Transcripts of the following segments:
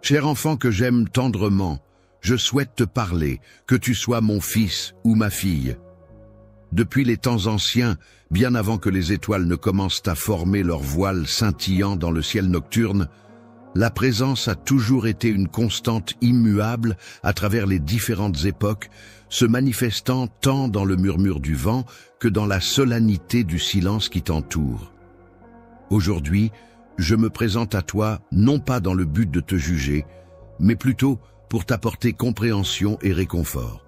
Cher enfant que j'aime tendrement, je souhaite te parler, que tu sois mon fils ou ma fille. Depuis les temps anciens, bien avant que les étoiles ne commencent à former leur voile scintillant dans le ciel nocturne, la présence a toujours été une constante immuable à travers les différentes époques, se manifestant tant dans le murmure du vent que dans la solennité du silence qui t'entoure. Aujourd'hui, je me présente à toi non pas dans le but de te juger, mais plutôt pour t'apporter compréhension et réconfort.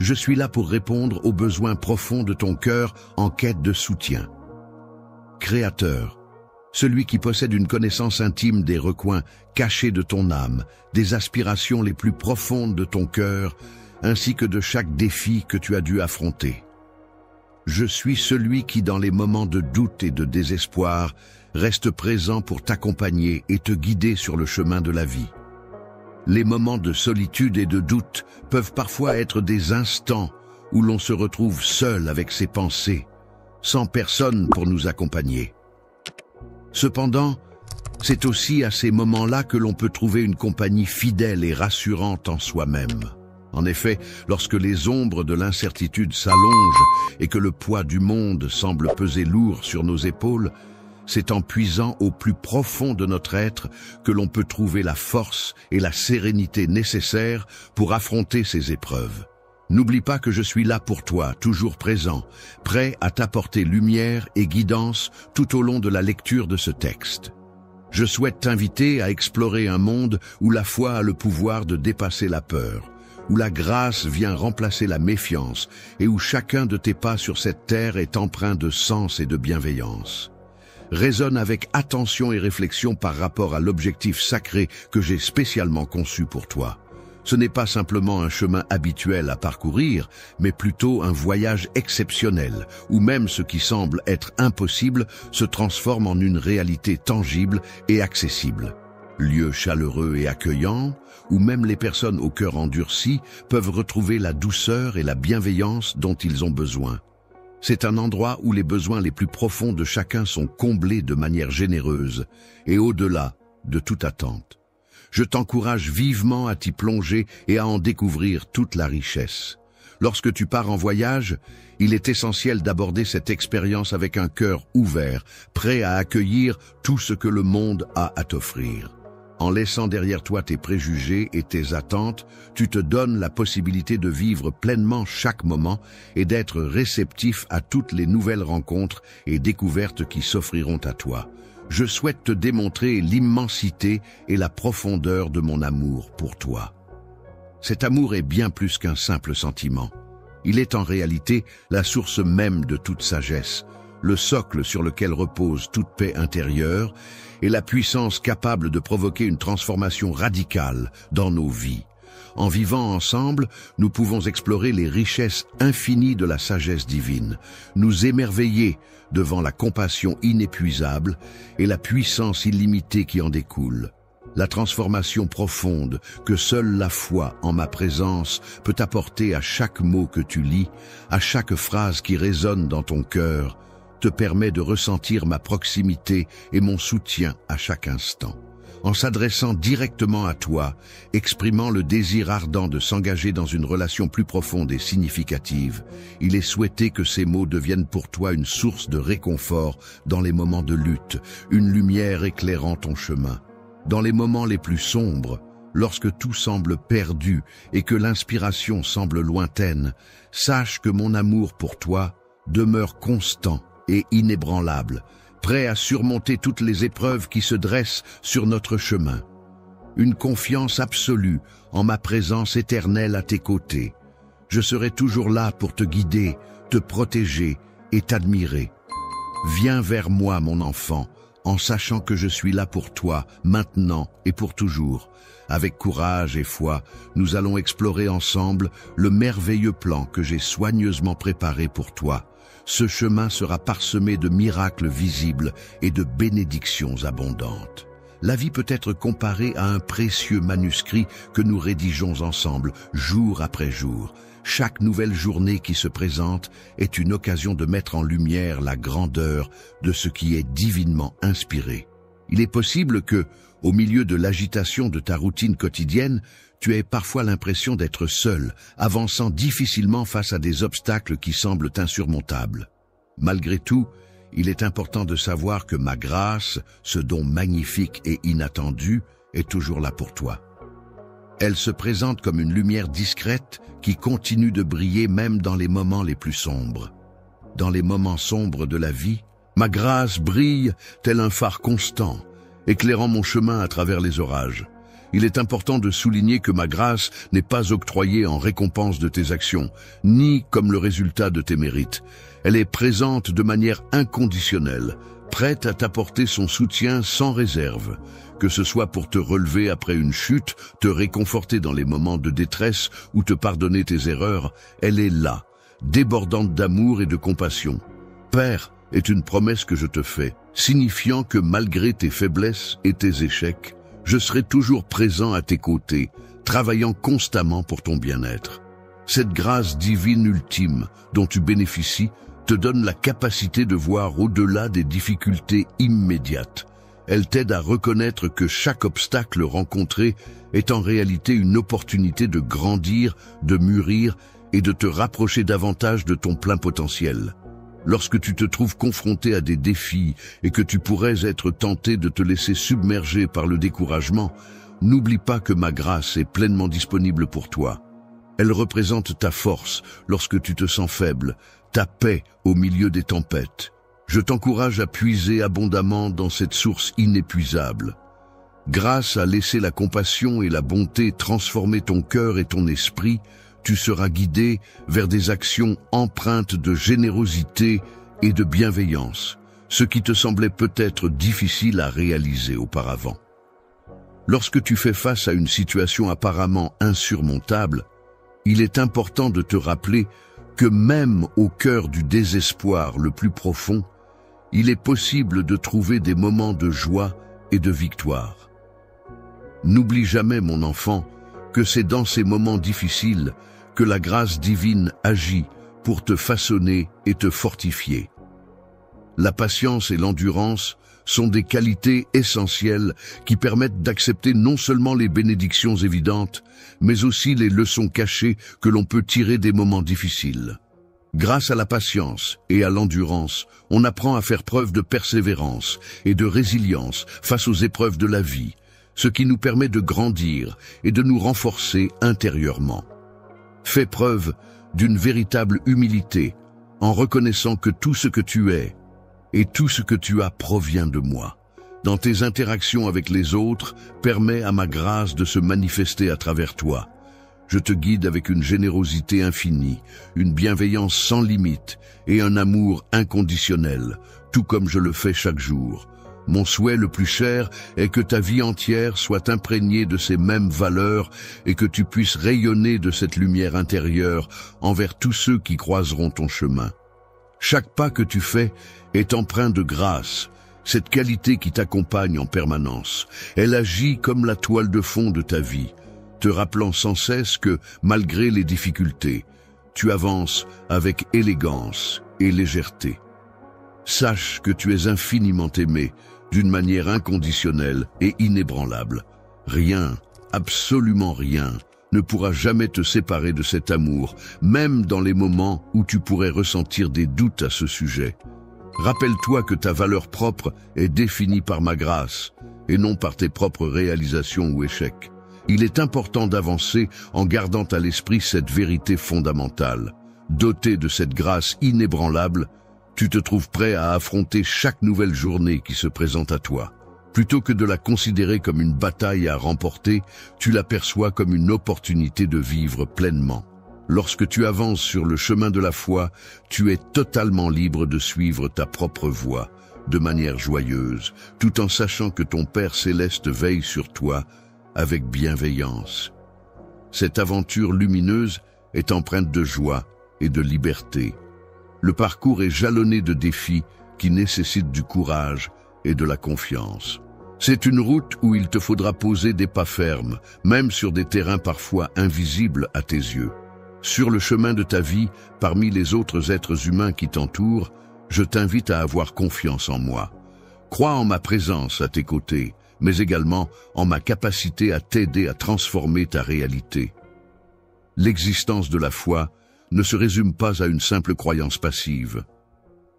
Je suis là pour répondre aux besoins profonds de ton cœur en quête de soutien. Créateur, celui qui possède une connaissance intime des recoins cachés de ton âme, des aspirations les plus profondes de ton cœur, ainsi que de chaque défi que tu as dû affronter. Je suis celui qui, dans les moments de doute et de désespoir, reste présent pour t'accompagner et te guider sur le chemin de la vie. Les moments de solitude et de doute peuvent parfois être des instants où l'on se retrouve seul avec ses pensées, sans personne pour nous accompagner. Cependant, c'est aussi à ces moments-là que l'on peut trouver une compagnie fidèle et rassurante en soi-même. En effet, lorsque les ombres de l'incertitude s'allongent et que le poids du monde semble peser lourd sur nos épaules, c'est en puisant au plus profond de notre être que l'on peut trouver la force et la sérénité nécessaires pour affronter ces épreuves. N'oublie pas que je suis là pour toi, toujours présent, prêt à t'apporter lumière et guidance tout au long de la lecture de ce texte. Je souhaite t'inviter à explorer un monde où la foi a le pouvoir de dépasser la peur, où la grâce vient remplacer la méfiance et où chacun de tes pas sur cette terre est empreint de sens et de bienveillance. Raisonne avec attention et réflexion par rapport à l'objectif sacré que j'ai spécialement conçu pour toi. Ce n'est pas simplement un chemin habituel à parcourir, mais plutôt un voyage exceptionnel, où même ce qui semble être impossible se transforme en une réalité tangible et accessible. Lieu chaleureux et accueillant, où même les personnes au cœur endurci peuvent retrouver la douceur et la bienveillance dont ils ont besoin. C'est un endroit où les besoins les plus profonds de chacun sont comblés de manière généreuse et au-delà de toute attente. Je t'encourage vivement à t'y plonger et à en découvrir toute la richesse. Lorsque tu pars en voyage, il est essentiel d'aborder cette expérience avec un cœur ouvert, prêt à accueillir tout ce que le monde a à t'offrir. En laissant derrière toi tes préjugés et tes attentes, tu te donnes la possibilité de vivre pleinement chaque moment et d'être réceptif à toutes les nouvelles rencontres et découvertes qui s'offriront à toi. Je souhaite te démontrer l'immensité et la profondeur de mon amour pour toi. Cet amour est bien plus qu'un simple sentiment. Il est en réalité la source même de toute sagesse, le socle sur lequel repose toute paix intérieure et la puissance capable de provoquer une transformation radicale dans nos vies. En vivant ensemble, nous pouvons explorer les richesses infinies de la sagesse divine, nous émerveiller devant la compassion inépuisable et la puissance illimitée qui en découle. La transformation profonde que seule la foi en ma présence peut apporter à chaque mot que tu lis, à chaque phrase qui résonne dans ton cœur, te permet de ressentir ma proximité et mon soutien à chaque instant. En s'adressant directement à toi, exprimant le désir ardent de s'engager dans une relation plus profonde et significative, il est souhaité que ces mots deviennent pour toi une source de réconfort dans les moments de lutte, une lumière éclairant ton chemin. Dans les moments les plus sombres, lorsque tout semble perdu et que l'inspiration semble lointaine, sache que mon amour pour toi demeure constant et inébranlable, prêt à surmonter toutes les épreuves qui se dressent sur notre chemin. Une confiance absolue en ma présence éternelle à tes côtés. Je serai toujours là pour te guider, te protéger et t'admirer. Viens vers moi, mon enfant, en sachant que je suis là pour toi, maintenant et pour toujours. Avec courage et foi, nous allons explorer ensemble le merveilleux plan que j'ai soigneusement préparé pour toi. Ce chemin sera parsemé de miracles visibles et de bénédictions abondantes. La vie peut être comparée à un précieux manuscrit que nous rédigeons ensemble, jour après jour. Chaque nouvelle journée qui se présente est une occasion de mettre en lumière la grandeur de ce qui est divinement inspiré. Il est possible que, au milieu de l'agitation de ta routine quotidienne, tu aies parfois l'impression d'être seul, avançant difficilement face à des obstacles qui semblent insurmontables. Malgré tout, il est important de savoir que ma grâce, ce don magnifique et inattendu, est toujours là pour toi. Elle se présente comme une lumière discrète qui continue de briller même dans les moments les plus sombres. Dans les moments sombres de la vie, ma grâce brille tel un phare constant, éclairant mon chemin à travers les orages. Il est important de souligner que ma grâce n'est pas octroyée en récompense de tes actions, ni comme le résultat de tes mérites. Elle est présente de manière inconditionnelle, prête à t'apporter son soutien sans réserve, que ce soit pour te relever après une chute, te réconforter dans les moments de détresse ou te pardonner tes erreurs. Elle est là, débordante d'amour et de compassion. Père est une promesse que je te fais, signifiant que malgré tes faiblesses et tes échecs, je serai toujours présent à tes côtés, travaillant constamment pour ton bien-être. Cette grâce divine ultime dont tu bénéficies te donne la capacité de voir au-delà des difficultés immédiates. Elle t'aide à reconnaître que chaque obstacle rencontré est en réalité une opportunité de grandir, de mûrir et de te rapprocher davantage de ton plein potentiel. Lorsque tu te trouves confronté à des défis et que tu pourrais être tenté de te laisser submerger par le découragement, n'oublie pas que ma grâce est pleinement disponible pour toi. Elle représente ta force lorsque tu te sens faible, ta paix au milieu des tempêtes. Je t'encourage à puiser abondamment dans cette source inépuisable. Grâce à laisser la compassion et la bonté transformer ton cœur et ton esprit, tu seras guidé vers des actions empreintes de générosité et de bienveillance, ce qui te semblait peut-être difficile à réaliser auparavant. Lorsque tu fais face à une situation apparemment insurmontable, il est important de te rappeler que même au cœur du désespoir le plus profond, il est possible de trouver des moments de joie et de victoire. N'oublie jamais, mon enfant, que c'est dans ces moments difficiles que la grâce divine agit pour te façonner et te fortifier. La patience et l'endurance sont des qualités essentielles qui permettent d'accepter non seulement les bénédictions évidentes, mais aussi les leçons cachées que l'on peut tirer des moments difficiles. Grâce à la patience et à l'endurance, on apprend à faire preuve de persévérance et de résilience face aux épreuves de la vie, ce qui nous permet de grandir et de nous renforcer intérieurement. Fais preuve d'une véritable humilité en reconnaissant que tout ce que tu es et tout ce que tu as provient de moi. Dans tes interactions avec les autres, permets à ma grâce de se manifester à travers toi. Je te guide avec une générosité infinie, une bienveillance sans limite et un amour inconditionnel, tout comme je le fais chaque jour. Mon souhait le plus cher est que ta vie entière soit imprégnée de ces mêmes valeurs et que tu puisses rayonner de cette lumière intérieure envers tous ceux qui croiseront ton chemin. Chaque pas que tu fais est empreint de grâce, cette qualité qui t'accompagne en permanence. Elle agit comme la toile de fond de ta vie, te rappelant sans cesse que, malgré les difficultés, tu avances avec élégance et légèreté. Sache que tu es infiniment aimé, d'une manière inconditionnelle et inébranlable. Rien, absolument rien, ne pourra jamais te séparer de cet amour, même dans les moments où tu pourrais ressentir des doutes à ce sujet. Rappelle-toi que ta valeur propre est définie par ma grâce, et non par tes propres réalisations ou échecs. Il est important d'avancer en gardant à l'esprit cette vérité fondamentale. Doté de cette grâce inébranlable, tu te trouves prêt à affronter chaque nouvelle journée qui se présente à toi. Plutôt que de la considérer comme une bataille à remporter, tu l'aperçois comme une opportunité de vivre pleinement. Lorsque tu avances sur le chemin de la foi, tu es totalement libre de suivre ta propre voie, de manière joyeuse, tout en sachant que ton Père céleste veille sur toi avec bienveillance. Cette aventure lumineuse est empreinte de joie et de liberté. Le parcours est jalonné de défis qui nécessitent du courage et de la confiance. C'est une route où il te faudra poser des pas fermes, même sur des terrains parfois invisibles à tes yeux. Sur le chemin de ta vie, parmi les autres êtres humains qui t'entourent, je t'invite à avoir confiance en moi. Crois en ma présence à tes côtés, mais également en ma capacité à t'aider à transformer ta réalité. L'existence de la foi ne se résume pas à une simple croyance passive.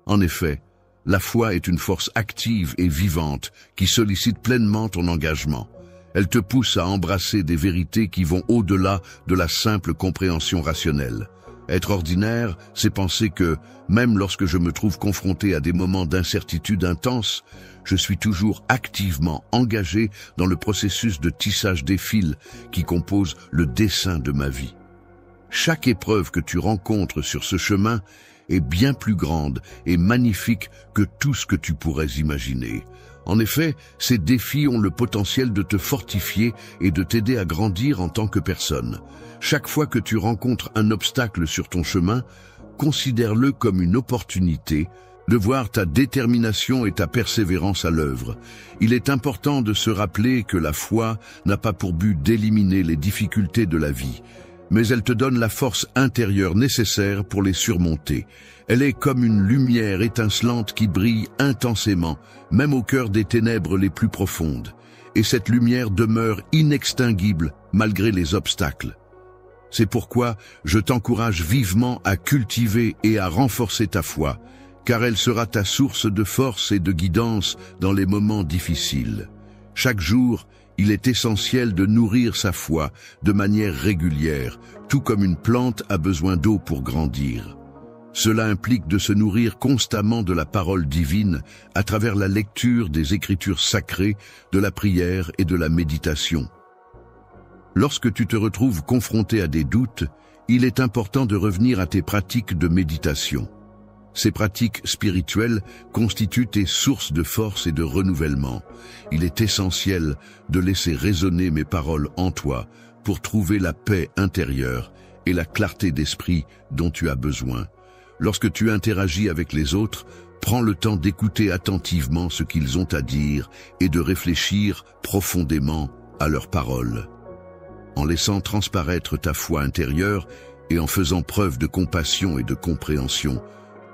En effet, la foi est une force active et vivante qui sollicite pleinement ton engagement. Elle te pousse à embrasser des vérités qui vont au-delà de la simple compréhension rationnelle. Être ordinaire, c'est penser que, même lorsque je me trouve confronté à des moments d'incertitude intense, je suis toujours activement engagé dans le processus de tissage des fils qui composent le dessin de ma vie. Chaque épreuve que tu rencontres sur ce chemin est bien plus grande et magnifique que tout ce que tu pourrais imaginer. En effet, ces défis ont le potentiel de te fortifier et de t'aider à grandir en tant que personne. Chaque fois que tu rencontres un obstacle sur ton chemin, considère-le comme une opportunité de voir ta détermination et ta persévérance à l'œuvre. Il est important de se rappeler que la foi n'a pas pour but d'éliminer les difficultés de la vie, mais elle te donne la force intérieure nécessaire pour les surmonter. Elle est comme une lumière étincelante qui brille intensément, même au cœur des ténèbres les plus profondes. Et cette lumière demeure inextinguible malgré les obstacles. C'est pourquoi je t'encourage vivement à cultiver et à renforcer ta foi, car elle sera ta source de force et de guidance dans les moments difficiles. Chaque jour, il est essentiel de nourrir sa foi de manière régulière, tout comme une plante a besoin d'eau pour grandir. Cela implique de se nourrir constamment de la parole divine à travers la lecture des Écritures sacrées, de la prière et de la méditation. Lorsque tu te retrouves confronté à des doutes, il est important de revenir à tes pratiques de méditation. Ces pratiques spirituelles constituent tes sources de force et de renouvellement. Il est essentiel de laisser résonner mes paroles en toi pour trouver la paix intérieure et la clarté d'esprit dont tu as besoin. Lorsque tu interagis avec les autres, prends le temps d'écouter attentivement ce qu'ils ont à dire et de réfléchir profondément à leurs paroles. En laissant transparaître ta foi intérieure et en faisant preuve de compassion et de compréhension,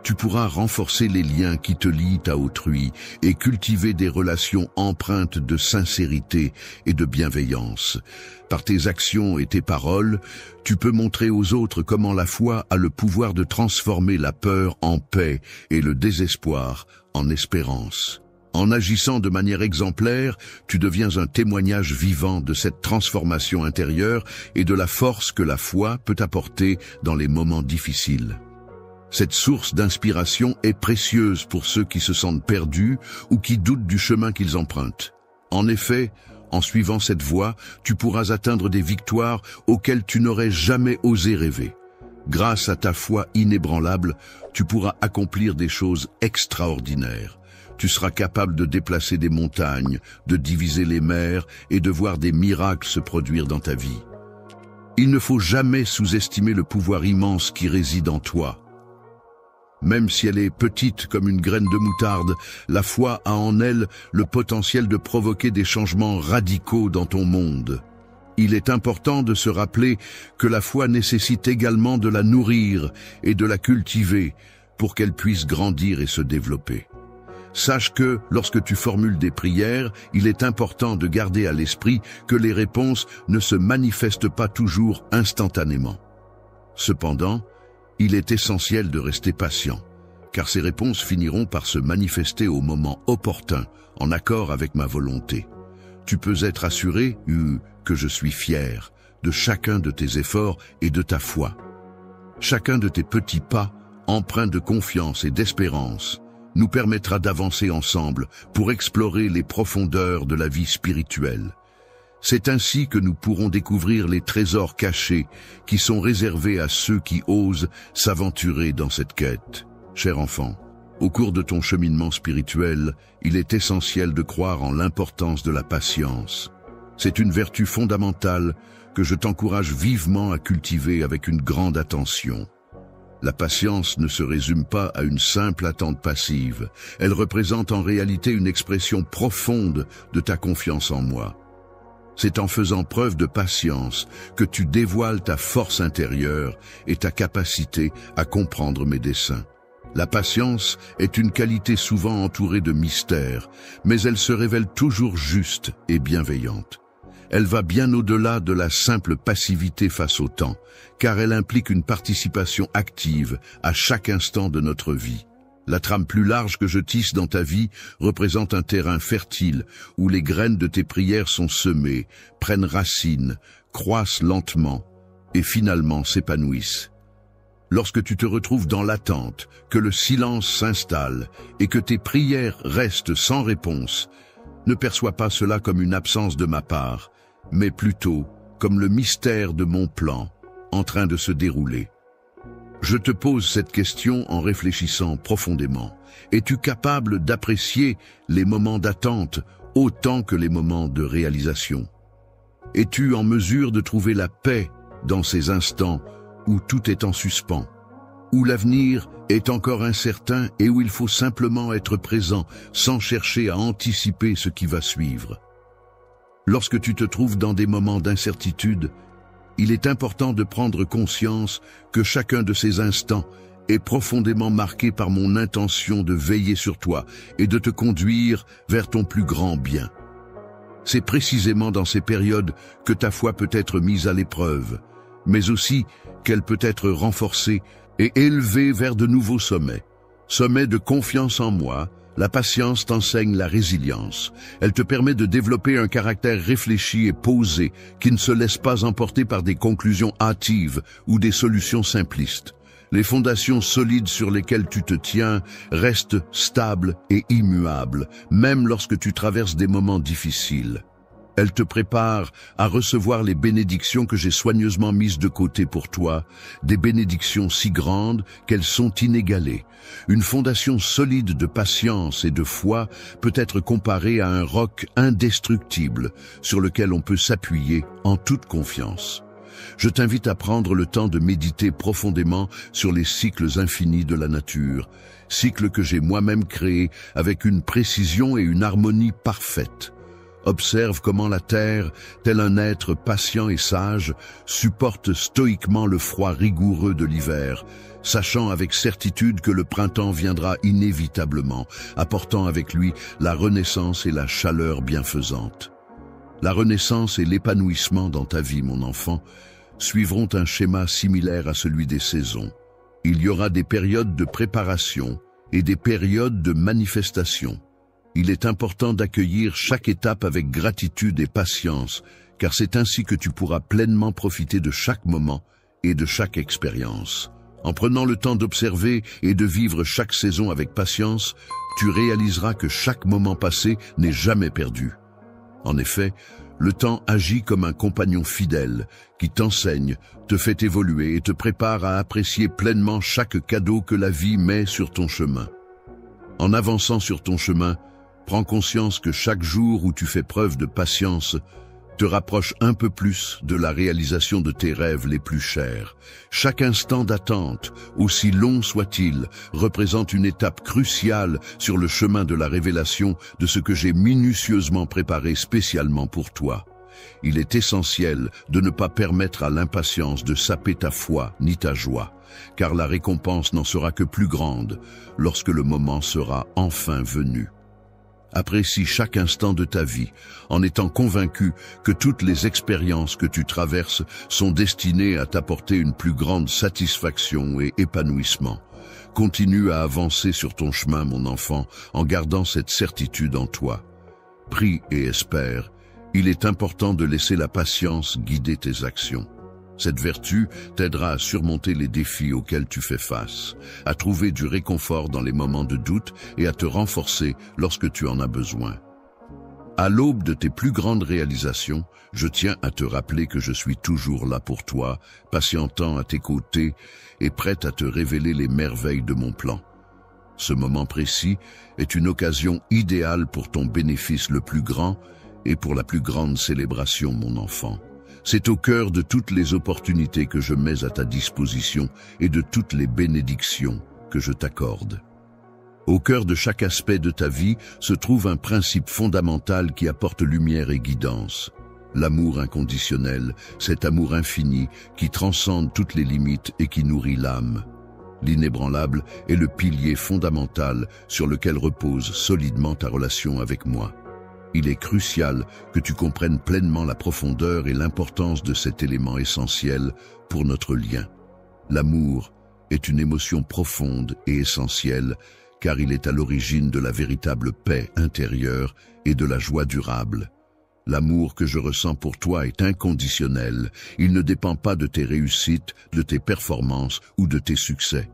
tu pourras renforcer les liens qui te lient à autrui et cultiver des relations empreintes de sincérité et de bienveillance. Par tes actions et tes paroles, tu peux montrer aux autres comment la foi a le pouvoir de transformer la peur en paix et le désespoir en espérance. En agissant de manière exemplaire, tu deviens un témoignage vivant de cette transformation intérieure et de la force que la foi peut apporter dans les moments difficiles. Cette source d'inspiration est précieuse pour ceux qui se sentent perdus ou qui doutent du chemin qu'ils empruntent. En effet, en suivant cette voie, tu pourras atteindre des victoires auxquelles tu n'aurais jamais osé rêver. Grâce à ta foi inébranlable, tu pourras accomplir des choses extraordinaires. Tu seras capable de déplacer des montagnes, de diviser les mers et de voir des miracles se produire dans ta vie. Il ne faut jamais sous-estimer le pouvoir immense qui réside en toi. Même si elle est petite comme une graine de moutarde, la foi a en elle le potentiel de provoquer des changements radicaux dans ton monde. Il est important de se rappeler que la foi nécessite également de la nourrir et de la cultiver pour qu'elle puisse grandir et se développer. Sache que, lorsque tu formules des prières, il est important de garder à l'esprit que les réponses ne se manifestent pas toujours instantanément. Cependant, il est essentiel de rester patient, car ces réponses finiront par se manifester au moment opportun, en accord avec ma volonté. Tu peux être assuré que je suis fier de chacun de tes efforts et de ta foi. Chacun de tes petits pas, empreints de confiance et d'espérance, nous permettra d'avancer ensemble pour explorer les profondeurs de la vie spirituelle. C'est ainsi que nous pourrons découvrir les trésors cachés qui sont réservés à ceux qui osent s'aventurer dans cette quête. Cher enfant, au cours de ton cheminement spirituel, il est essentiel de croire en l'importance de la patience. C'est une vertu fondamentale que je t'encourage vivement à cultiver avec une grande attention. La patience ne se résume pas à une simple attente passive. Elle représente en réalité une expression profonde de ta confiance en moi. C'est en faisant preuve de patience que tu dévoiles ta force intérieure et ta capacité à comprendre mes desseins. La patience est une qualité souvent entourée de mystères, mais elle se révèle toujours juste et bienveillante. Elle va bien au-delà de la simple passivité face au temps, car elle implique une participation active à chaque instant de notre vie. La trame plus large que je tisse dans ta vie représente un terrain fertile où les graines de tes prières sont semées, prennent racine, croissent lentement et finalement s'épanouissent. Lorsque tu te retrouves dans l'attente, que le silence s'installe et que tes prières restent sans réponse, ne perçois pas cela comme une absence de ma part, mais plutôt comme le mystère de mon plan en train de se dérouler. Je te pose cette question en réfléchissant profondément. Es-tu capable d'apprécier les moments d'attente autant que les moments de réalisation? Es-tu en mesure de trouver la paix dans ces instants où tout est en suspens, où l'avenir est encore incertain et où il faut simplement être présent sans chercher à anticiper ce qui va suivre? Lorsque tu te trouves dans des moments d'incertitude, il est important de prendre conscience que chacun de ces instants est profondément marqué par mon intention de veiller sur toi et de te conduire vers ton plus grand bien. C'est précisément dans ces périodes que ta foi peut être mise à l'épreuve, mais aussi qu'elle peut être renforcée et élevée vers de nouveaux sommets. Sommets de confiance en moi, la patience t'enseigne la résilience. Elle te permet de développer un caractère réfléchi et posé qui ne se laisse pas emporter par des conclusions hâtives ou des solutions simplistes. Les fondations solides sur lesquelles tu te tiens restent stables et immuables, même lorsque tu traverses des moments difficiles. Elle te prépare à recevoir les bénédictions que j'ai soigneusement mises de côté pour toi, des bénédictions si grandes qu'elles sont inégalées. Une fondation solide de patience et de foi peut être comparée à un roc indestructible sur lequel on peut s'appuyer en toute confiance. Je t'invite à prendre le temps de méditer profondément sur les cycles infinis de la nature, cycles que j'ai moi-même créés avec une précision et une harmonie parfaites. Observe comment la terre, tel un être patient et sage, supporte stoïquement le froid rigoureux de l'hiver, sachant avec certitude que le printemps viendra inévitablement, apportant avec lui la renaissance et la chaleur bienfaisante. La renaissance et l'épanouissement dans ta vie, mon enfant, suivront un schéma similaire à celui des saisons. Il y aura des périodes de préparation et des périodes de manifestation. Il est important d'accueillir chaque étape avec gratitude et patience, car c'est ainsi que tu pourras pleinement profiter de chaque moment et de chaque expérience. En prenant le temps d'observer et de vivre chaque saison avec patience, tu réaliseras que chaque moment passé n'est jamais perdu. En effet, le temps agit comme un compagnon fidèle qui t'enseigne, te fait évoluer et te prépare à apprécier pleinement chaque cadeau que la vie met sur ton chemin. En avançant sur ton chemin, prends conscience que chaque jour où tu fais preuve de patience te rapproche un peu plus de la réalisation de tes rêves les plus chers. Chaque instant d'attente, aussi long soit-il, représente une étape cruciale sur le chemin de la révélation de ce que j'ai minutieusement préparé spécialement pour toi. Il est essentiel de ne pas permettre à l'impatience de saper ta foi ni ta joie, car la récompense n'en sera que plus grande lorsque le moment sera enfin venu. Apprécie chaque instant de ta vie, en étant convaincu que toutes les expériences que tu traverses sont destinées à t'apporter une plus grande satisfaction et épanouissement. Continue à avancer sur ton chemin, mon enfant, en gardant cette certitude en toi. Prie et espère, il est important de laisser la patience guider tes actions. Cette vertu t'aidera à surmonter les défis auxquels tu fais face, à trouver du réconfort dans les moments de doute et à te renforcer lorsque tu en as besoin. À l'aube de tes plus grandes réalisations, je tiens à te rappeler que je suis toujours là pour toi, patientant à tes côtés et prêt à te révéler les merveilles de mon plan. Ce moment précis est une occasion idéale pour ton bénéfice le plus grand et pour la plus grande célébration, mon enfant. C'est au cœur de toutes les opportunités que je mets à ta disposition et de toutes les bénédictions que je t'accorde. Au cœur de chaque aspect de ta vie se trouve un principe fondamental qui apporte lumière et guidance. L'amour inconditionnel, cet amour infini qui transcende toutes les limites et qui nourrit l'âme. L'inébranlable est le pilier fondamental sur lequel repose solidement ta relation avec moi. Il est crucial que tu comprennes pleinement la profondeur et l'importance de cet élément essentiel pour notre lien. L'amour est une émotion profonde et essentielle car il est à l'origine de la véritable paix intérieure et de la joie durable. L'amour que je ressens pour toi est inconditionnel. Il ne dépend pas de tes réussites, de tes performances ou de tes succès.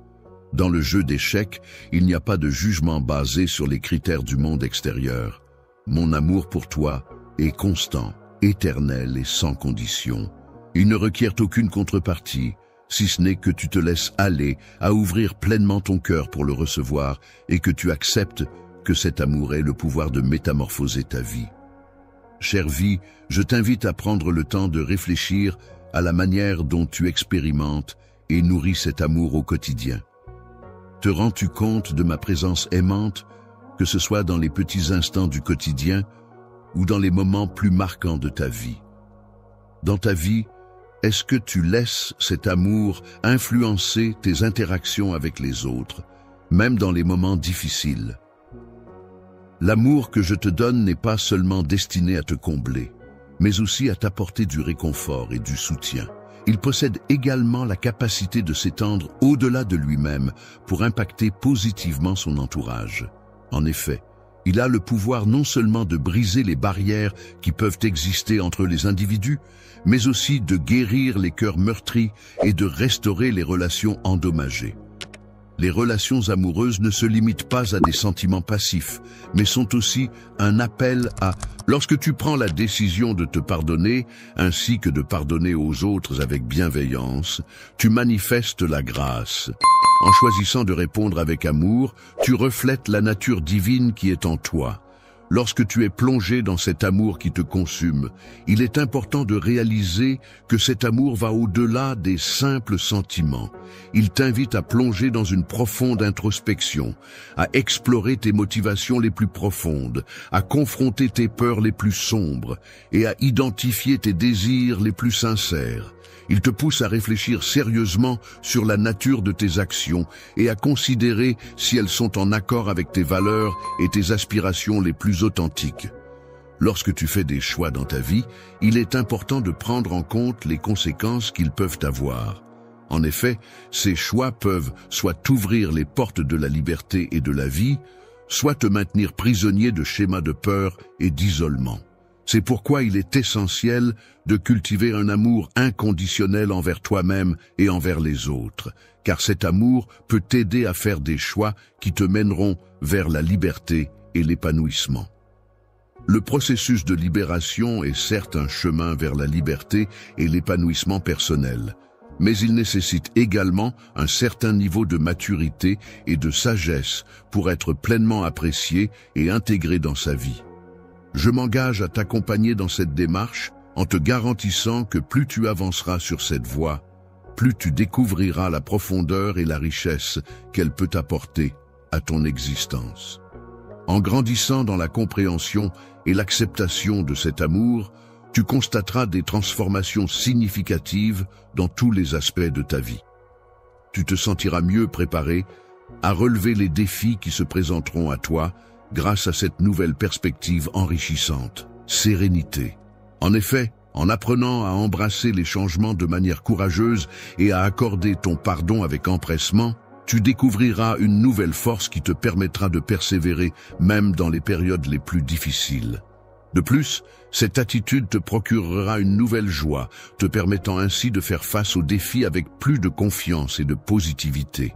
Dans le jeu d'échecs, il n'y a pas de jugement basé sur les critères du monde extérieur. Mon amour pour toi est constant, éternel et sans condition. Il ne requiert aucune contrepartie, si ce n'est que tu te laisses aller à ouvrir pleinement ton cœur pour le recevoir et que tu acceptes que cet amour ait le pouvoir de métamorphoser ta vie. Chère vie, je t'invite à prendre le temps de réfléchir à la manière dont tu expérimentes et nourris cet amour au quotidien. Te rends-tu compte de ma présence aimante, que ce soit dans les petits instants du quotidien ou dans les moments plus marquants de ta vie? Dans ta vie, est-ce que tu laisses cet amour influencer tes interactions avec les autres, même dans les moments difficiles? L'amour que je te donne n'est pas seulement destiné à te combler, mais aussi à t'apporter du réconfort et du soutien. Il possède également la capacité de s'étendre au-delà de lui-même pour impacter positivement son entourage. En effet, il a le pouvoir non seulement de briser les barrières qui peuvent exister entre les individus, mais aussi de guérir les cœurs meurtris et de restaurer les relations endommagées. Les relations amoureuses ne se limitent pas à des sentiments passifs, mais sont aussi un appel à... Lorsque tu prends la décision de te pardonner, ainsi que de pardonner aux autres avec bienveillance, tu manifestes la grâce. En choisissant de répondre avec amour, tu reflètes la nature divine qui est en toi. Lorsque tu es plongé dans cet amour qui te consume, il est important de réaliser que cet amour va au-delà des simples sentiments. Il t'invite à plonger dans une profonde introspection, à explorer tes motivations les plus profondes, à confronter tes peurs les plus sombres et à identifier tes désirs les plus sincères. Il te pousse à réfléchir sérieusement sur la nature de tes actions et à considérer si elles sont en accord avec tes valeurs et tes aspirations les plus authentiques. Lorsque tu fais des choix dans ta vie, il est important de prendre en compte les conséquences qu'ils peuvent avoir. En effet, ces choix peuvent soit t'ouvrir les portes de la liberté et de la vie, soit te maintenir prisonnier de schémas de peur et d'isolement. C'est pourquoi il est essentiel de cultiver un amour inconditionnel envers toi-même et envers les autres, car cet amour peut t'aider à faire des choix qui te mèneront vers la liberté et l'épanouissement. Le processus de libération est certes un chemin vers la liberté et l'épanouissement personnel, mais il nécessite également un certain niveau de maturité et de sagesse pour être pleinement apprécié et intégré dans sa vie. Je m'engage à t'accompagner dans cette démarche en te garantissant que plus tu avanceras sur cette voie, plus tu découvriras la profondeur et la richesse qu'elle peut apporter à ton existence. En grandissant dans la compréhension et l'acceptation de cet amour, tu constateras des transformations significatives dans tous les aspects de ta vie. Tu te sentiras mieux préparé à relever les défis qui se présenteront à toi grâce à cette nouvelle perspective enrichissante, sérénité. En effet, en apprenant à embrasser les changements de manière courageuse et à accorder ton pardon avec empressement, tu découvriras une nouvelle force qui te permettra de persévérer même dans les périodes les plus difficiles. De plus, cette attitude te procurera une nouvelle joie, te permettant ainsi de faire face aux défis avec plus de confiance et de positivité.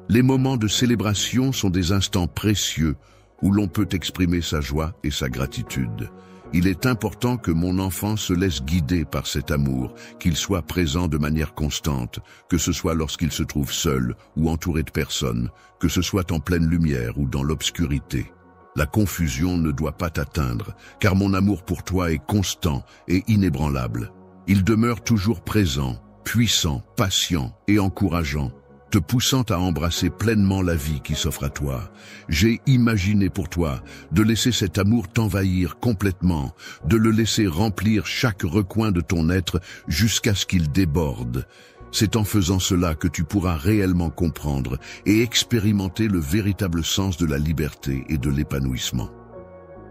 Les moments de célébration sont des instants précieux où l'on peut exprimer sa joie et sa gratitude. Il est important que mon enfant se laisse guider par cet amour, qu'il soit présent de manière constante, que ce soit lorsqu'il se trouve seul ou entouré de personnes, que ce soit en pleine lumière ou dans l'obscurité. La confusion ne doit pas t'atteindre, car mon amour pour toi est constant et inébranlable. Il demeure toujours présent, puissant, patient et encourageant, te poussant à embrasser pleinement la vie qui s'offre à toi. J'ai imaginé pour toi de laisser cet amour t'envahir complètement, de le laisser remplir chaque recoin de ton être jusqu'à ce qu'il déborde. C'est en faisant cela que tu pourras réellement comprendre et expérimenter le véritable sens de la liberté et de l'épanouissement.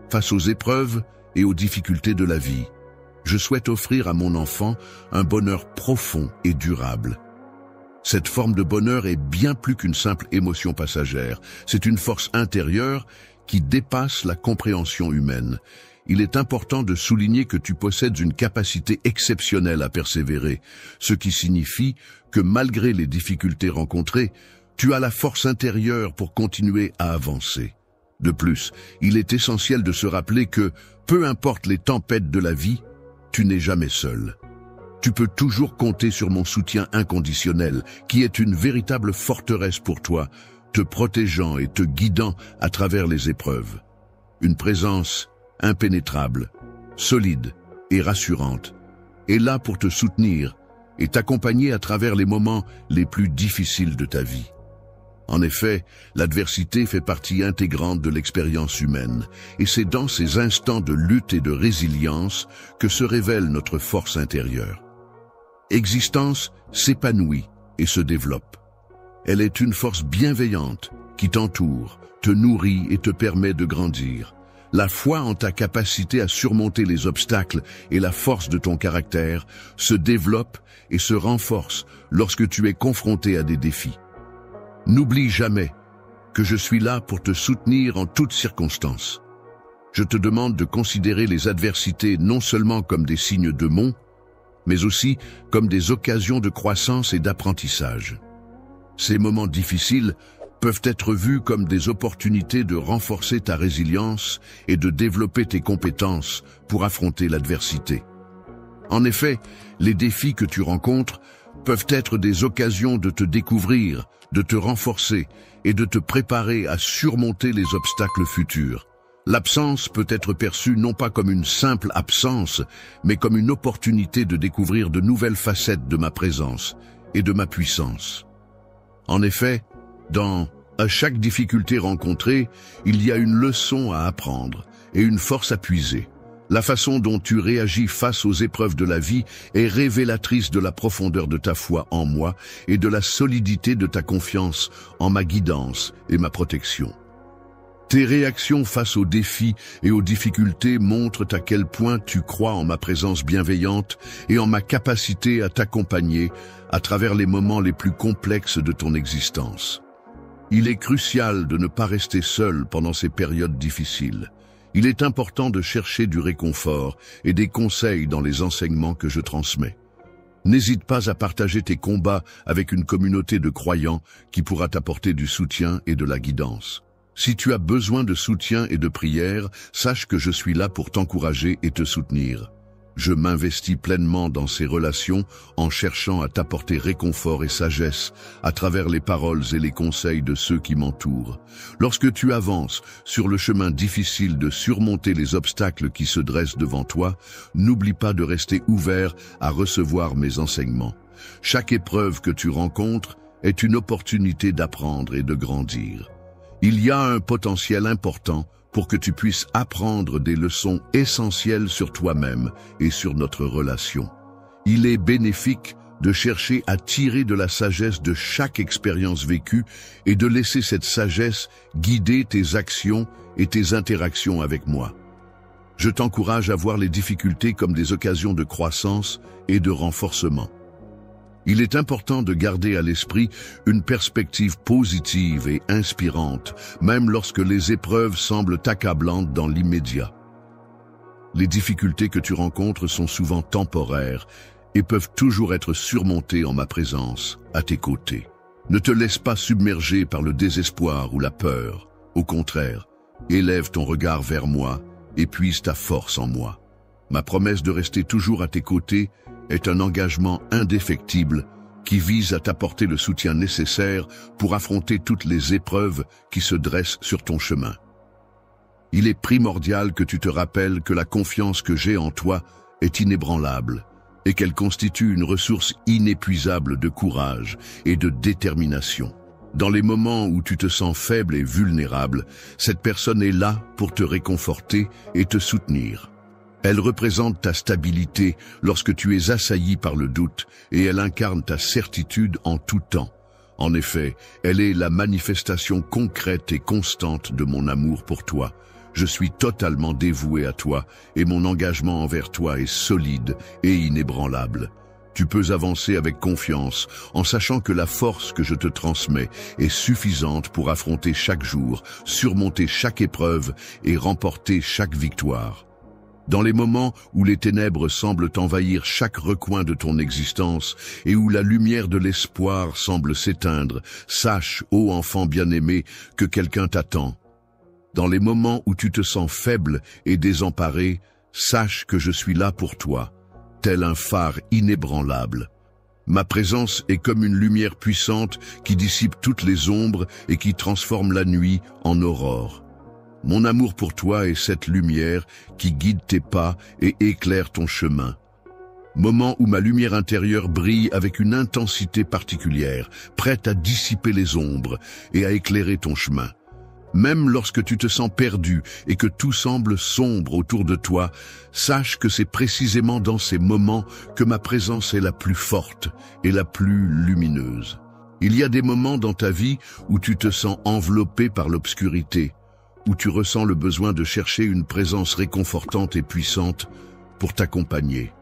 Face aux épreuves et aux difficultés de la vie, je souhaite offrir à mon enfant un bonheur profond et durable. Cette forme de bonheur est bien plus qu'une simple émotion passagère. C'est une force intérieure qui dépasse la compréhension humaine. Il est important de souligner que tu possèdes une capacité exceptionnelle à persévérer, ce qui signifie que malgré les difficultés rencontrées, tu as la force intérieure pour continuer à avancer. De plus, il est essentiel de se rappeler que, peu importe les tempêtes de la vie, tu n'es jamais seul. Tu peux toujours compter sur mon soutien inconditionnel, qui est une véritable forteresse pour toi, te protégeant et te guidant à travers les épreuves. Une présence impénétrable, solide et rassurante, est là pour te soutenir et t'accompagner à travers les moments les plus difficiles de ta vie. En effet, l'adversité fait partie intégrante de l'expérience humaine, et c'est dans ces instants de lutte et de résilience que se révèle notre force intérieure. Existence s'épanouit et se développe. Elle est une force bienveillante qui t'entoure, te nourrit et te permet de grandir. La foi en ta capacité à surmonter les obstacles et la force de ton caractère se développe et se renforce lorsque tu es confronté à des défis. N'oublie jamais que je suis là pour te soutenir en toutes circonstances. Je te demande de considérer les adversités non seulement comme des signes de mont, mais aussi comme des occasions de croissance et d'apprentissage. Ces moments difficiles peuvent être vus comme des opportunités de renforcer ta résilience et de développer tes compétences pour affronter l'adversité. En effet, les défis que tu rencontres peuvent être des occasions de te découvrir, de te renforcer et de te préparer à surmonter les obstacles futurs. L'absence peut être perçue non pas comme une simple absence, mais comme une opportunité de découvrir de nouvelles facettes de ma présence et de ma puissance. En effet, à chaque difficulté rencontrée, il y a une leçon à apprendre et une force à puiser. La façon dont tu réagis face aux épreuves de la vie est révélatrice de la profondeur de ta foi en moi et de la solidité de ta confiance en ma guidance et ma protection. Tes réactions face aux défis et aux difficultés montrent à quel point tu crois en ma présence bienveillante et en ma capacité à t'accompagner à travers les moments les plus complexes de ton existence. Il est crucial de ne pas rester seul pendant ces périodes difficiles. Il est important de chercher du réconfort et des conseils dans les enseignements que je transmets. N'hésite pas à partager tes combats avec une communauté de croyants qui pourra t'apporter du soutien et de la guidance. Si tu as besoin de soutien et de prière, sache que je suis là pour t'encourager et te soutenir. Je m'investis pleinement dans ces relations en cherchant à t'apporter réconfort et sagesse à travers les paroles et les conseils de ceux qui m'entourent. Lorsque tu avances sur le chemin difficile de surmonter les obstacles qui se dressent devant toi, n'oublie pas de rester ouvert à recevoir mes enseignements. Chaque épreuve que tu rencontres est une opportunité d'apprendre et de grandir. Il y a un potentiel important pour que tu puisses apprendre des leçons essentielles sur toi-même et sur notre relation. Il est bénéfique de chercher à tirer de la sagesse de chaque expérience vécue et de laisser cette sagesse guider tes actions et tes interactions avec moi. Je t'encourage à voir les difficultés comme des occasions de croissance et de renforcement. Il est important de garder à l'esprit une perspective positive et inspirante, même lorsque les épreuves semblent accablantes dans l'immédiat. Les difficultés que tu rencontres sont souvent temporaires et peuvent toujours être surmontées en ma présence, à tes côtés. Ne te laisse pas submerger par le désespoir ou la peur. Au contraire, élève ton regard vers moi et puise ta force en moi. Ma promesse de rester toujours à tes côtés est un engagement indéfectible qui vise à t'apporter le soutien nécessaire pour affronter toutes les épreuves qui se dressent sur ton chemin. Il est primordial que tu te rappelles que la confiance que j'ai en toi est inébranlable et qu'elle constitue une ressource inépuisable de courage et de détermination. Dans les moments où tu te sens faible et vulnérable, cette personne est là pour te réconforter et te soutenir. Elle représente ta stabilité lorsque tu es assailli par le doute et elle incarne ta certitude en tout temps. En effet, elle est la manifestation concrète et constante de mon amour pour toi. Je suis totalement dévoué à toi et mon engagement envers toi est solide et inébranlable. Tu peux avancer avec confiance en sachant que la force que je te transmets est suffisante pour affronter chaque jour, surmonter chaque épreuve et remporter chaque victoire. Dans les moments où les ténèbres semblent envahir chaque recoin de ton existence et où la lumière de l'espoir semble s'éteindre, sache, ô enfant bien-aimé, que quelqu'un t'attend. Dans les moments où tu te sens faible et désemparé, sache que je suis là pour toi, tel un phare inébranlable. Ma présence est comme une lumière puissante qui dissipe toutes les ombres et qui transforme la nuit en aurore. Mon amour pour toi est cette lumière qui guide tes pas et éclaire ton chemin. Moment où ma lumière intérieure brille avec une intensité particulière, prête à dissiper les ombres et à éclairer ton chemin. Même lorsque tu te sens perdu et que tout semble sombre autour de toi, sache que c'est précisément dans ces moments que ma présence est la plus forte et la plus lumineuse. Il y a des moments dans ta vie où tu te sens enveloppé par l'obscurité, où tu ressens le besoin de chercher une présence réconfortante et puissante pour t'accompagner.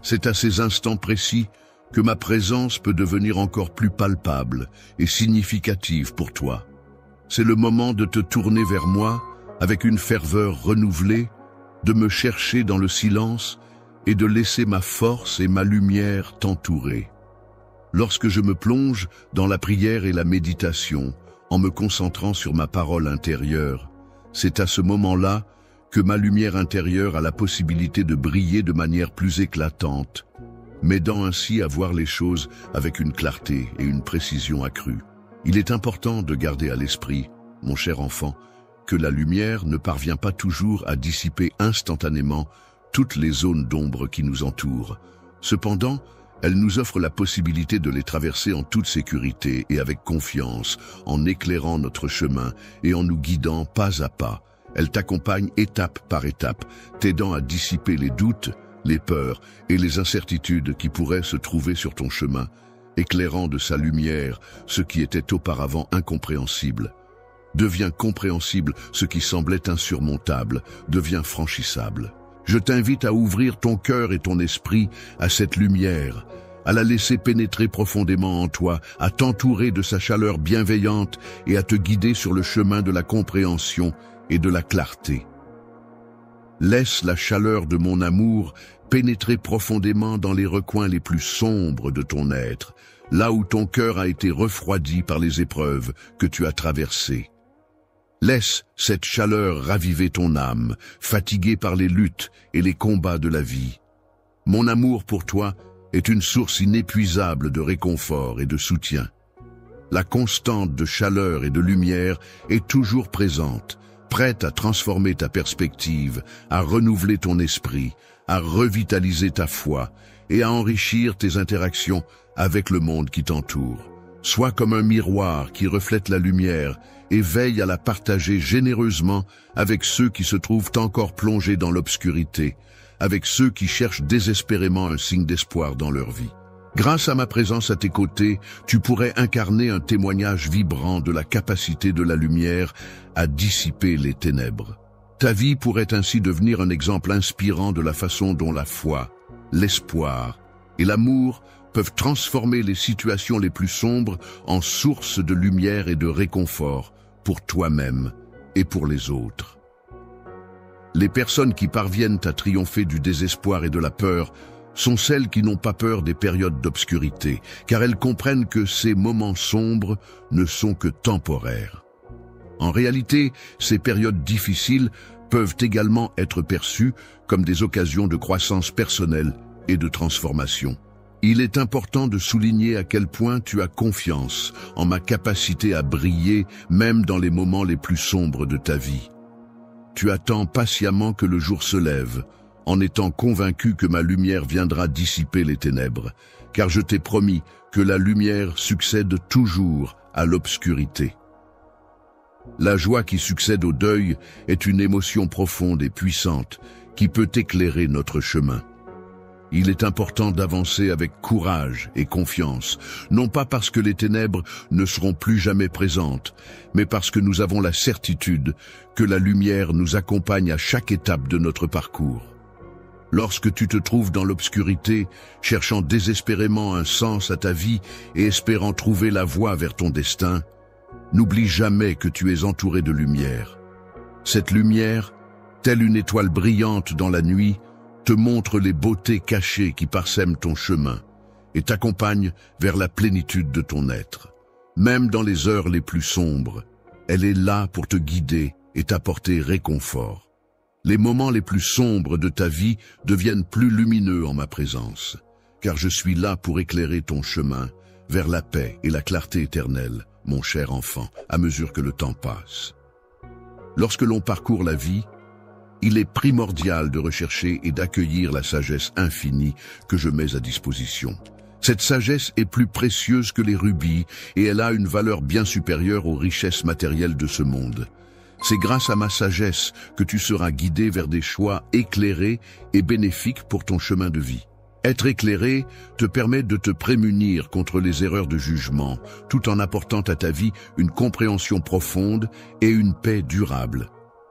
C'est à ces instants précis que ma présence peut devenir encore plus palpable et significative pour toi. C'est le moment de te tourner vers moi avec une ferveur renouvelée, de me chercher dans le silence et de laisser ma force et ma lumière t'entourer. Lorsque je me plonge dans la prière et la méditation, en me concentrant sur ma parole intérieure, c'est à ce moment-là que ma lumière intérieure a la possibilité de briller de manière plus éclatante, m'aidant ainsi à voir les choses avec une clarté et une précision accrue. Il est important de garder à l'esprit, mon cher enfant, que la lumière ne parvient pas toujours à dissiper instantanément toutes les zones d'ombre qui nous entourent. Cependant, elle nous offre la possibilité de les traverser en toute sécurité et avec confiance, en éclairant notre chemin et en nous guidant pas à pas. Elle t'accompagne étape par étape, t'aidant à dissiper les doutes, les peurs et les incertitudes qui pourraient se trouver sur ton chemin, éclairant de sa lumière ce qui était auparavant incompréhensible. Devient compréhensible ce qui semblait insurmontable, devient franchissable. Je t'invite à ouvrir ton cœur et ton esprit à cette lumière, à la laisser pénétrer profondément en toi, à t'entourer de sa chaleur bienveillante et à te guider sur le chemin de la compréhension et de la clarté. Laisse la chaleur de mon amour pénétrer profondément dans les recoins les plus sombres de ton être, là où ton cœur a été refroidi par les épreuves que tu as traversées. Laisse cette chaleur raviver ton âme, fatiguée par les luttes et les combats de la vie. Mon amour pour toi est une source inépuisable de réconfort et de soutien. La constante de chaleur et de lumière est toujours présente, prête à transformer ta perspective, à renouveler ton esprit, à revitaliser ta foi et à enrichir tes interactions avec le monde qui t'entoure. Sois comme un miroir qui reflète la lumière et veille à la partager généreusement avec ceux qui se trouvent encore plongés dans l'obscurité, avec ceux qui cherchent désespérément un signe d'espoir dans leur vie. Grâce à ma présence à tes côtés, tu pourrais incarner un témoignage vibrant de la capacité de la lumière à dissiper les ténèbres. Ta vie pourrait ainsi devenir un exemple inspirant de la façon dont la foi, l'espoir et l'amour peuvent transformer les situations les plus sombres en source de lumière et de réconfort pour toi-même et pour les autres. Les personnes qui parviennent à triompher du désespoir et de la peur sont celles qui n'ont pas peur des périodes d'obscurité, car elles comprennent que ces moments sombres ne sont que temporaires. En réalité, ces périodes difficiles peuvent également être perçues comme des occasions de croissance personnelle et de transformation. Il est important de souligner à quel point tu as confiance en ma capacité à briller même dans les moments les plus sombres de ta vie. Tu attends patiemment que le jour se lève, en étant convaincu que ma lumière viendra dissiper les ténèbres, car je t'ai promis que la lumière succède toujours à l'obscurité. La joie qui succède au deuil est une émotion profonde et puissante qui peut éclairer notre chemin. Il est important d'avancer avec courage et confiance, non pas parce que les ténèbres ne seront plus jamais présentes, mais parce que nous avons la certitude que la lumière nous accompagne à chaque étape de notre parcours. Lorsque tu te trouves dans l'obscurité, cherchant désespérément un sens à ta vie et espérant trouver la voie vers ton destin, n'oublie jamais que tu es entouré de lumière. Cette lumière, telle une étoile brillante dans la nuit, te montre les beautés cachées qui parsèment ton chemin et t'accompagne vers la plénitude de ton être. Même dans les heures les plus sombres, elle est là pour te guider et t'apporter réconfort. Les moments les plus sombres de ta vie deviennent plus lumineux en ma présence, car je suis là pour éclairer ton chemin vers la paix et la clarté éternelle, mon cher enfant, à mesure que le temps passe. Lorsque l'on parcourt la vie, il est primordial de rechercher et d'accueillir la sagesse infinie que je mets à disposition. Cette sagesse est plus précieuse que les rubis et elle a une valeur bien supérieure aux richesses matérielles de ce monde. C'est grâce à ma sagesse que tu seras guidé vers des choix éclairés et bénéfiques pour ton chemin de vie. Être éclairé te permet de te prémunir contre les erreurs de jugement, tout en apportant à ta vie une compréhension profonde et une paix durable.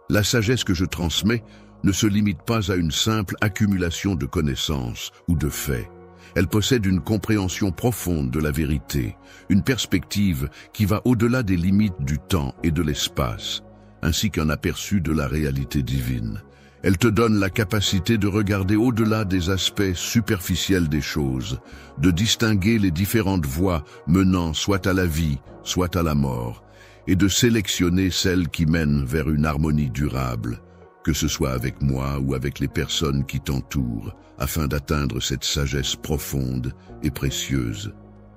La sagesse que je transmets ne se limite pas à une simple accumulation de connaissances ou de faits. Elle possède une compréhension profonde de la vérité, une perspective qui va au-delà des limites du temps et de l'espace, ainsi qu'un aperçu de la réalité divine. Elle te donne la capacité de regarder au-delà des aspects superficiels des choses, de distinguer les différentes voies menant soit à la vie, soit à la mort, et de sélectionner celles qui mènent vers une harmonie durable, que ce soit avec moi ou avec les personnes qui t'entourent, afin d'atteindre cette sagesse profonde et précieuse.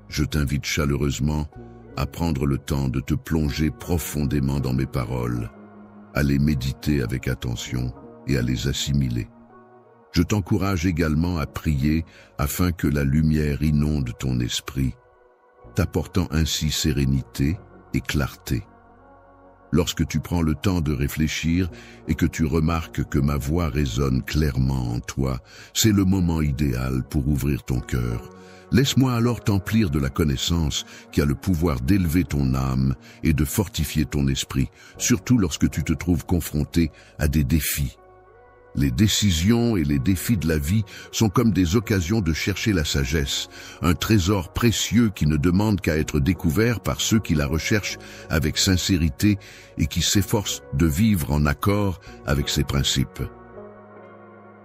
Je t'invite chaleureusement à prendre le temps de te plonger profondément dans mes paroles, à les méditer avec attention et à les assimiler. Je t'encourage également à prier afin que la lumière inonde ton esprit, t'apportant ainsi sérénité et clarté. Lorsque tu prends le temps de réfléchir et que tu remarques que ma voix résonne clairement en toi, c'est le moment idéal pour ouvrir ton cœur. Laisse-moi alors t'emplir de la connaissance qui a le pouvoir d'élever ton âme et de fortifier ton esprit, surtout lorsque tu te trouves confronté à des défis. Les décisions et les défis de la vie sont comme des occasions de chercher la sagesse, un trésor précieux qui ne demande qu'à être découvert par ceux qui la recherchent avec sincérité et qui s'efforcent de vivre en accord avec ses principes.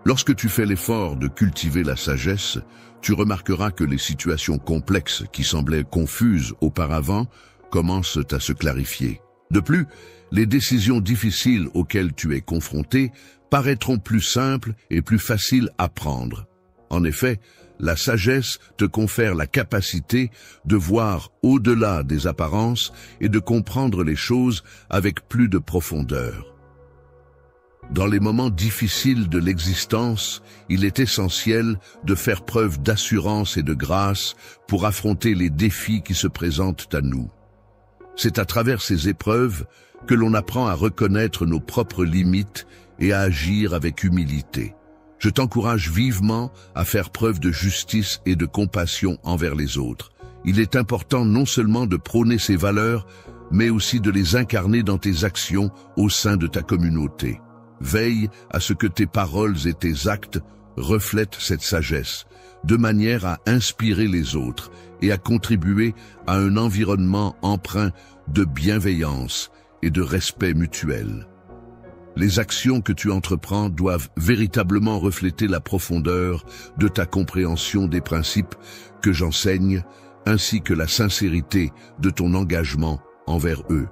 Lorsque tu fais l'effort de cultiver la sagesse, tu remarqueras que les situations complexes qui semblaient confuses auparavant commencent à se clarifier. De plus, les décisions difficiles auxquelles tu es confronté paraîtront plus simples et plus faciles à prendre. En effet, la sagesse te confère la capacité de voir au-delà des apparences et de comprendre les choses avec plus de profondeur. Dans les moments difficiles de l'existence, il est essentiel de faire preuve d'assurance et de grâce pour affronter les défis qui se présentent à nous. C'est à travers ces épreuves que l'on apprend à reconnaître nos propres limites et à agir avec humilité. Je t'encourage vivement à faire preuve de justice et de compassion envers les autres. Il est important non seulement de prôner ces valeurs, mais aussi de les incarner dans tes actions au sein de ta communauté. Veille à ce que tes paroles et tes actes reflètent cette sagesse, de manière à inspirer les autres et à contribuer à un environnement empreint de bienveillance et de respect mutuel. Les actions que tu entreprends doivent véritablement refléter la profondeur de ta compréhension des principes que j'enseigne, ainsi que la sincérité de ton engagement envers eux.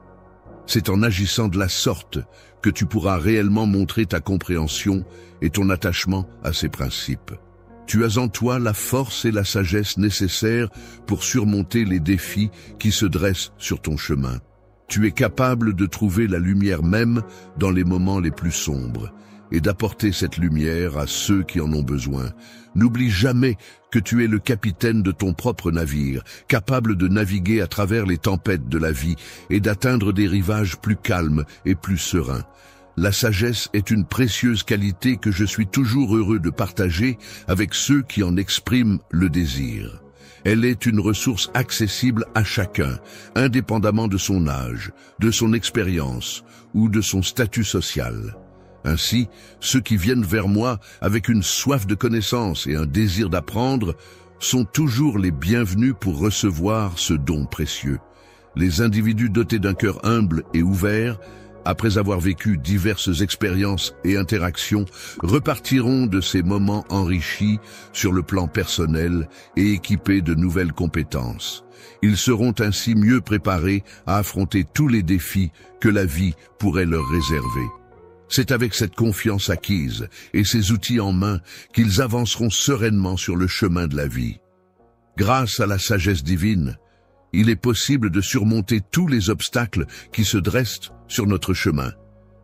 C'est en agissant de la sorte que tu pourras réellement montrer ta compréhension et ton attachement à ces principes. Tu as en toi la force et la sagesse nécessaires pour surmonter les défis qui se dressent sur ton chemin. Tu es capable de trouver la lumière même dans les moments les plus sombres et d'apporter cette lumière à ceux qui en ont besoin. N'oublie jamais que tu es le capitaine de ton propre navire, capable de naviguer à travers les tempêtes de la vie et d'atteindre des rivages plus calmes et plus sereins. La sagesse est une précieuse qualité que je suis toujours heureux de partager avec ceux qui en expriment le désir. Elle est une ressource accessible à chacun, indépendamment de son âge, de son expérience ou de son statut social. Ainsi, ceux qui viennent vers moi avec une soif de connaissance et un désir d'apprendre sont toujours les bienvenus pour recevoir ce don précieux. Les individus dotés d'un cœur humble et ouvert, après avoir vécu diverses expériences et interactions, repartiront de ces moments enrichis sur le plan personnel et équipés de nouvelles compétences. Ils seront ainsi mieux préparés à affronter tous les défis que la vie pourrait leur réserver. C'est avec cette confiance acquise et ces outils en main qu'ils avanceront sereinement sur le chemin de la vie. Grâce à la sagesse divine, il est possible de surmonter tous les obstacles qui se dressent sur notre chemin,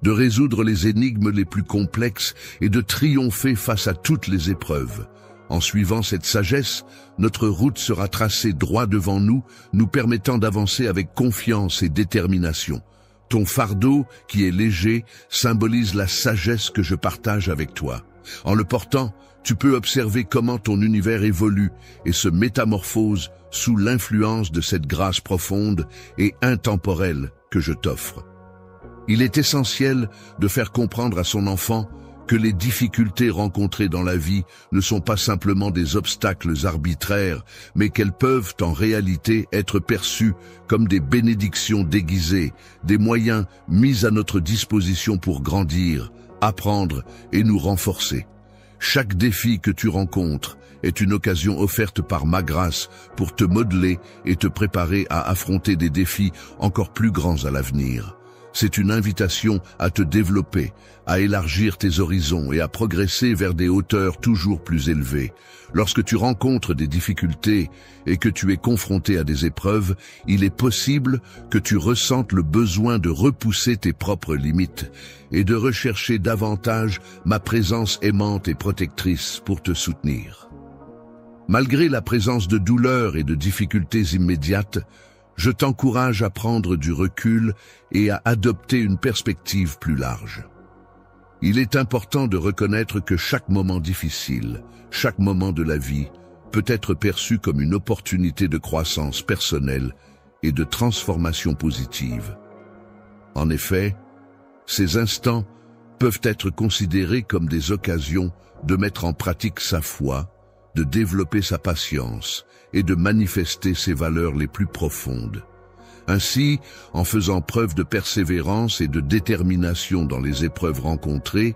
de résoudre les énigmes les plus complexes et de triompher face à toutes les épreuves. En suivant cette sagesse, notre route sera tracée droit devant nous, nous permettant d'avancer avec confiance et détermination. Ton fardeau, qui est léger, symbolise la sagesse que je partage avec toi. En le portant, tu peux observer comment ton univers évolue et se métamorphose sous l'influence de cette grâce profonde et intemporelle que je t'offre. Il est essentiel de faire comprendre à son enfant que les difficultés rencontrées dans la vie ne sont pas simplement des obstacles arbitraires, mais qu'elles peuvent en réalité être perçues comme des bénédictions déguisées, des moyens mis à notre disposition pour grandir, apprendre et nous renforcer. Chaque défi que tu rencontres est une occasion offerte par ma grâce pour te modeler et te préparer à affronter des défis encore plus grands à l'avenir. C'est une invitation à te développer, à élargir tes horizons et à progresser vers des hauteurs toujours plus élevées. Lorsque tu rencontres des difficultés et que tu es confronté à des épreuves, il est possible que tu ressentes le besoin de repousser tes propres limites et de rechercher davantage ma présence aimante et protectrice pour te soutenir. Malgré la présence de douleurs et de difficultés immédiates, je t'encourage à prendre du recul et à adopter une perspective plus large. Il est important de reconnaître que chaque moment difficile, chaque moment de la vie, peut être perçu comme une opportunité de croissance personnelle et de transformation positive. En effet, ces instants peuvent être considérés comme des occasions de mettre en pratique sa foi, de développer sa patience et de manifester ses valeurs les plus profondes. Ainsi, en faisant preuve de persévérance et de détermination dans les épreuves rencontrées,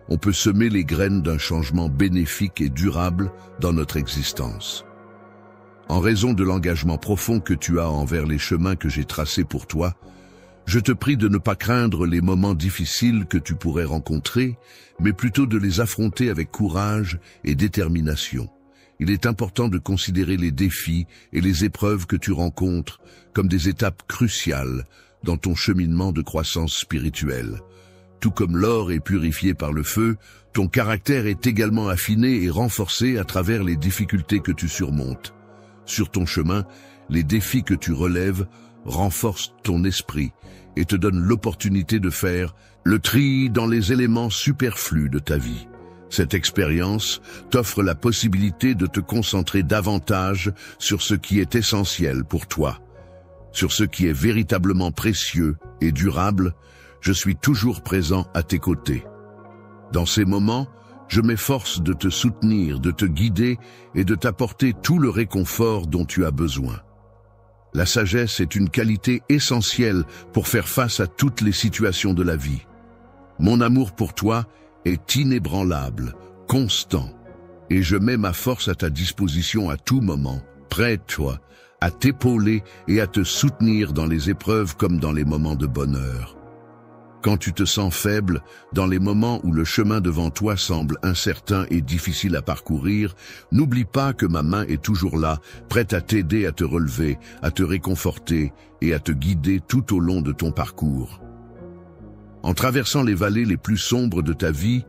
on peut semer les graines d'un changement bénéfique et durable dans notre existence. En raison de l'engagement profond que tu as envers les chemins que j'ai tracés pour toi, je te prie de ne pas craindre les moments difficiles que tu pourrais rencontrer, mais plutôt de les affronter avec courage et détermination. Il est important de considérer les défis et les épreuves que tu rencontres comme des étapes cruciales dans ton cheminement de croissance spirituelle. Tout comme l'or est purifié par le feu, ton caractère est également affiné et renforcé à travers les difficultés que tu surmontes. Sur ton chemin, les défis que tu relèves renforcent ton esprit et te donnent l'opportunité de faire le tri dans les éléments superflus de ta vie. Cette expérience t'offre la possibilité de te concentrer davantage sur ce qui est essentiel pour toi. Sur ce qui est véritablement précieux et durable, je suis toujours présent à tes côtés. Dans ces moments, je m'efforce de te soutenir, de te guider et de t'apporter tout le réconfort dont tu as besoin. La sagesse est une qualité essentielle pour faire face à toutes les situations de la vie. Mon amour pour toi est inébranlable, constant, et je mets ma force à ta disposition à tout moment, près de toi, à t'épauler et à te soutenir dans les épreuves comme dans les moments de bonheur. Quand tu te sens faible, dans les moments où le chemin devant toi semble incertain et difficile à parcourir, n'oublie pas que ma main est toujours là, prête à t'aider à te relever, à te réconforter et à te guider tout au long de ton parcours. En traversant les vallées les plus sombres de ta vie,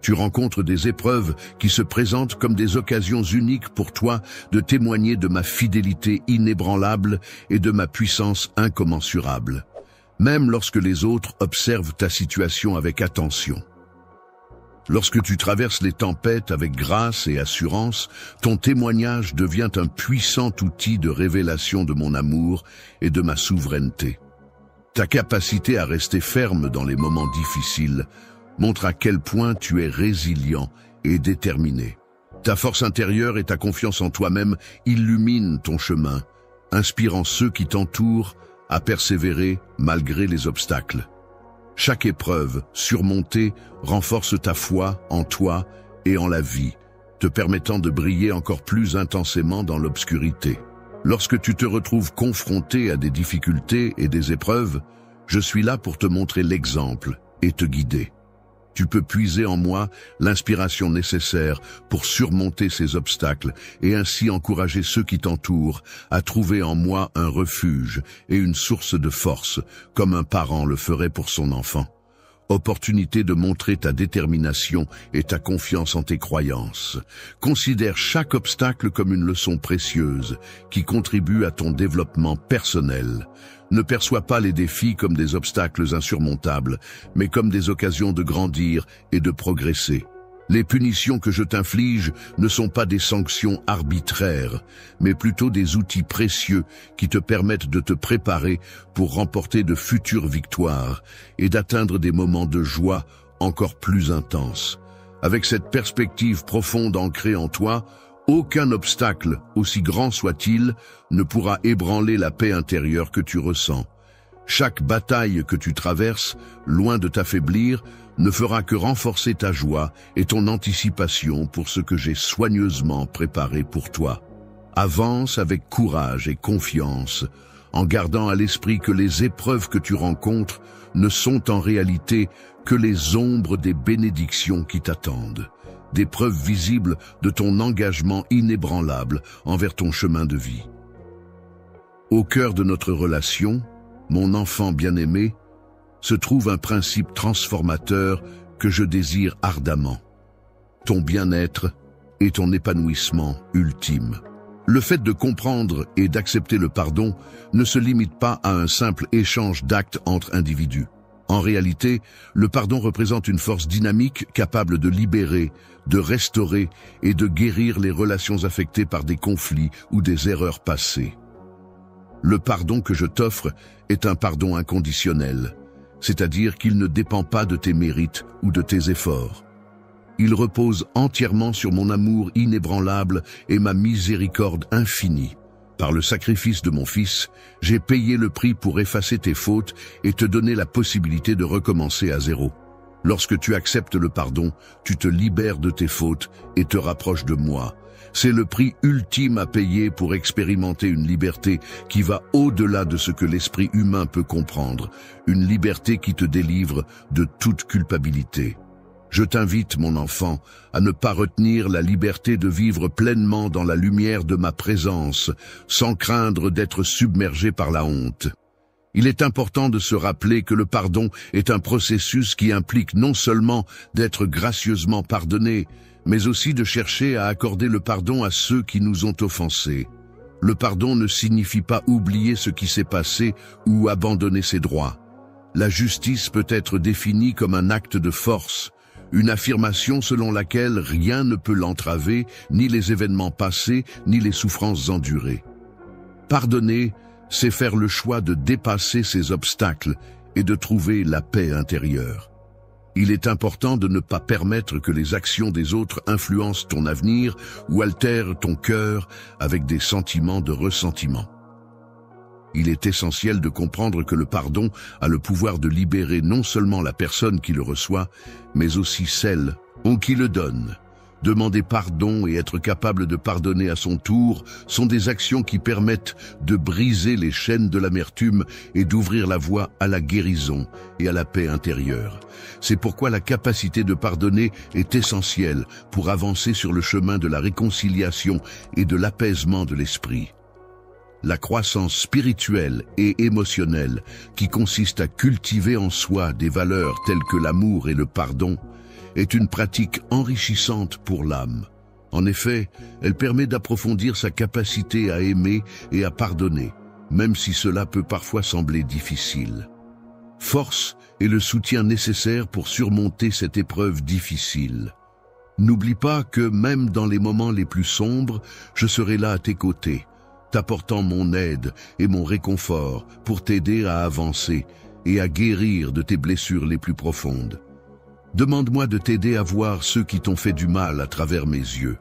tu rencontres des épreuves qui se présentent comme des occasions uniques pour toi de témoigner de ma fidélité inébranlable et de ma puissance incommensurable. même lorsque les autres observent ta situation avec attention. Lorsque tu traverses les tempêtes avec grâce et assurance, ton témoignage devient un puissant outil de révélation de mon amour et de ma souveraineté. Ta capacité à rester ferme dans les moments difficiles montre à quel point tu es résilient et déterminé. Ta force intérieure et ta confiance en toi-même illuminent ton chemin, inspirant ceux qui t'entourent à persévérer malgré les obstacles. Chaque épreuve surmontée renforce ta foi en toi et en la vie, te permettant de briller encore plus intensément dans l'obscurité. Lorsque tu te retrouves confronté à des difficultés et des épreuves, je suis là pour te montrer l'exemple et te guider. Tu peux puiser en moi l'inspiration nécessaire pour surmonter ces obstacles et ainsi encourager ceux qui t'entourent à trouver en moi un refuge et une source de force, comme un parent le ferait pour son enfant. Opportunité de montrer ta détermination et ta confiance en tes croyances. Considère chaque obstacle comme une leçon précieuse qui contribue à ton développement personnel. Ne perçois pas les défis comme des obstacles insurmontables, mais comme des occasions de grandir et de progresser. Les punitions que je t'inflige ne sont pas des sanctions arbitraires, mais plutôt des outils précieux qui te permettent de te préparer pour remporter de futures victoires et d'atteindre des moments de joie encore plus intenses. Avec cette perspective profonde ancrée en toi, aucun obstacle, aussi grand soit-il, ne pourra ébranler la paix intérieure que tu ressens. Chaque bataille que tu traverses, loin de t'affaiblir, ne fera que renforcer ta joie et ton anticipation pour ce que j'ai soigneusement préparé pour toi. Avance avec courage et confiance, en gardant à l'esprit que les épreuves que tu rencontres ne sont en réalité que les ombres des bénédictions qui t'attendent, des preuves visibles de ton engagement inébranlable envers ton chemin de vie. Au cœur de notre relation, mon enfant bien-aimé, se trouve un principe transformateur que je désire ardemment. Ton bien-être et ton épanouissement ultime. Le fait de comprendre et d'accepter le pardon ne se limite pas à un simple échange d'actes entre individus. En réalité, le pardon représente une force dynamique capable de libérer, de restaurer et de guérir les relations affectées par des conflits ou des erreurs passées. Le pardon que je t'offre est un pardon inconditionnel, c'est-à-dire qu'il ne dépend pas de tes mérites ou de tes efforts. Il repose entièrement sur mon amour inébranlable et ma miséricorde infinie. Par le sacrifice de mon Fils, j'ai payé le prix pour effacer tes fautes et te donner la possibilité de recommencer à zéro. Lorsque tu acceptes le pardon, tu te libères de tes fautes et te rapproches de moi. C'est le prix ultime à payer pour expérimenter une liberté qui va au-delà de ce que l'esprit humain peut comprendre, une liberté qui te délivre de toute culpabilité. Je t'invite, mon enfant, à ne pas retenir la liberté de vivre pleinement dans la lumière de ma présence, sans craindre d'être submergé par la honte. Il est important de se rappeler que le pardon est un processus qui implique non seulement d'être gracieusement pardonné, mais aussi de chercher à accorder le pardon à ceux qui nous ont offensés. Le pardon ne signifie pas oublier ce qui s'est passé ou abandonner ses droits. La justice peut être définie comme un acte de force, une affirmation selon laquelle rien ne peut l'entraver, ni les événements passés, ni les souffrances endurées. Pardonner, c'est faire le choix de dépasser ces obstacles et de trouver la paix intérieure. Il est important de ne pas permettre que les actions des autres influencent ton avenir ou altèrent ton cœur avec des sentiments de ressentiment. Il est essentiel de comprendre que le pardon a le pouvoir de libérer non seulement la personne qui le reçoit, mais aussi celle qui le donne. Demander pardon et être capable de pardonner à son tour sont des actions qui permettent de briser les chaînes de l'amertume et d'ouvrir la voie à la guérison et à la paix intérieure. C'est pourquoi la capacité de pardonner est essentielle pour avancer sur le chemin de la réconciliation et de l'apaisement de l'esprit. La croissance spirituelle et émotionnelle, qui consiste à cultiver en soi des valeurs telles que l'amour et le pardon, est une pratique enrichissante pour l'âme. En effet, elle permet d'approfondir sa capacité à aimer et à pardonner, même si cela peut parfois sembler difficile. force et le soutien nécessaire pour surmonter cette épreuve difficile. N'oublie pas que même dans les moments les plus sombres, je serai là à tes côtés, t'apportant mon aide et mon réconfort pour t'aider à avancer et à guérir de tes blessures les plus profondes. Demande-moi de t'aider à voir ceux qui t'ont fait du mal à travers mes yeux.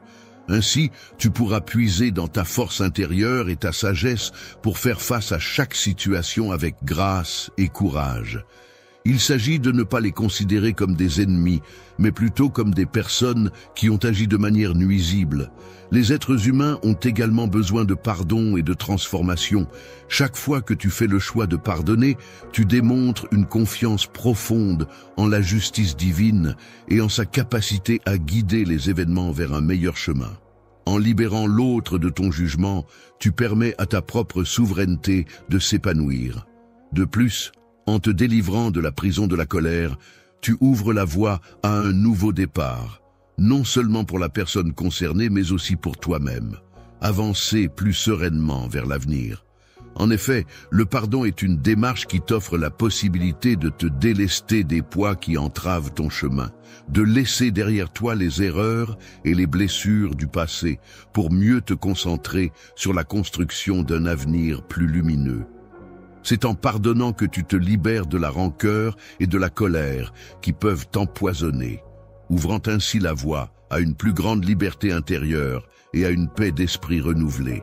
Ainsi, tu pourras puiser dans ta force intérieure et ta sagesse pour faire face à chaque situation avec grâce et courage. Il s'agit de ne pas les considérer comme des ennemis, mais plutôt comme des personnes qui ont agi de manière nuisible. Les êtres humains ont également besoin de pardon et de transformation. Chaque fois que tu fais le choix de pardonner, tu démontres une confiance profonde en la justice divine et en sa capacité à guider les événements vers un meilleur chemin. En libérant l'autre de ton jugement, tu permets à ta propre souveraineté de s'épanouir. De plus, en te délivrant de la prison de la colère, tu ouvres la voie à un nouveau départ, non seulement pour la personne concernée, mais aussi pour toi-même. Avancer plus sereinement vers l'avenir. En effet, le pardon est une démarche qui t'offre la possibilité de te délester des poids qui entravent ton chemin, de laisser derrière toi les erreurs et les blessures du passé pour mieux te concentrer sur la construction d'un avenir plus lumineux. C'est en pardonnant que tu te libères de la rancœur et de la colère qui peuvent t'empoisonner, ouvrant ainsi la voie à une plus grande liberté intérieure et à une paix d'esprit renouvelée.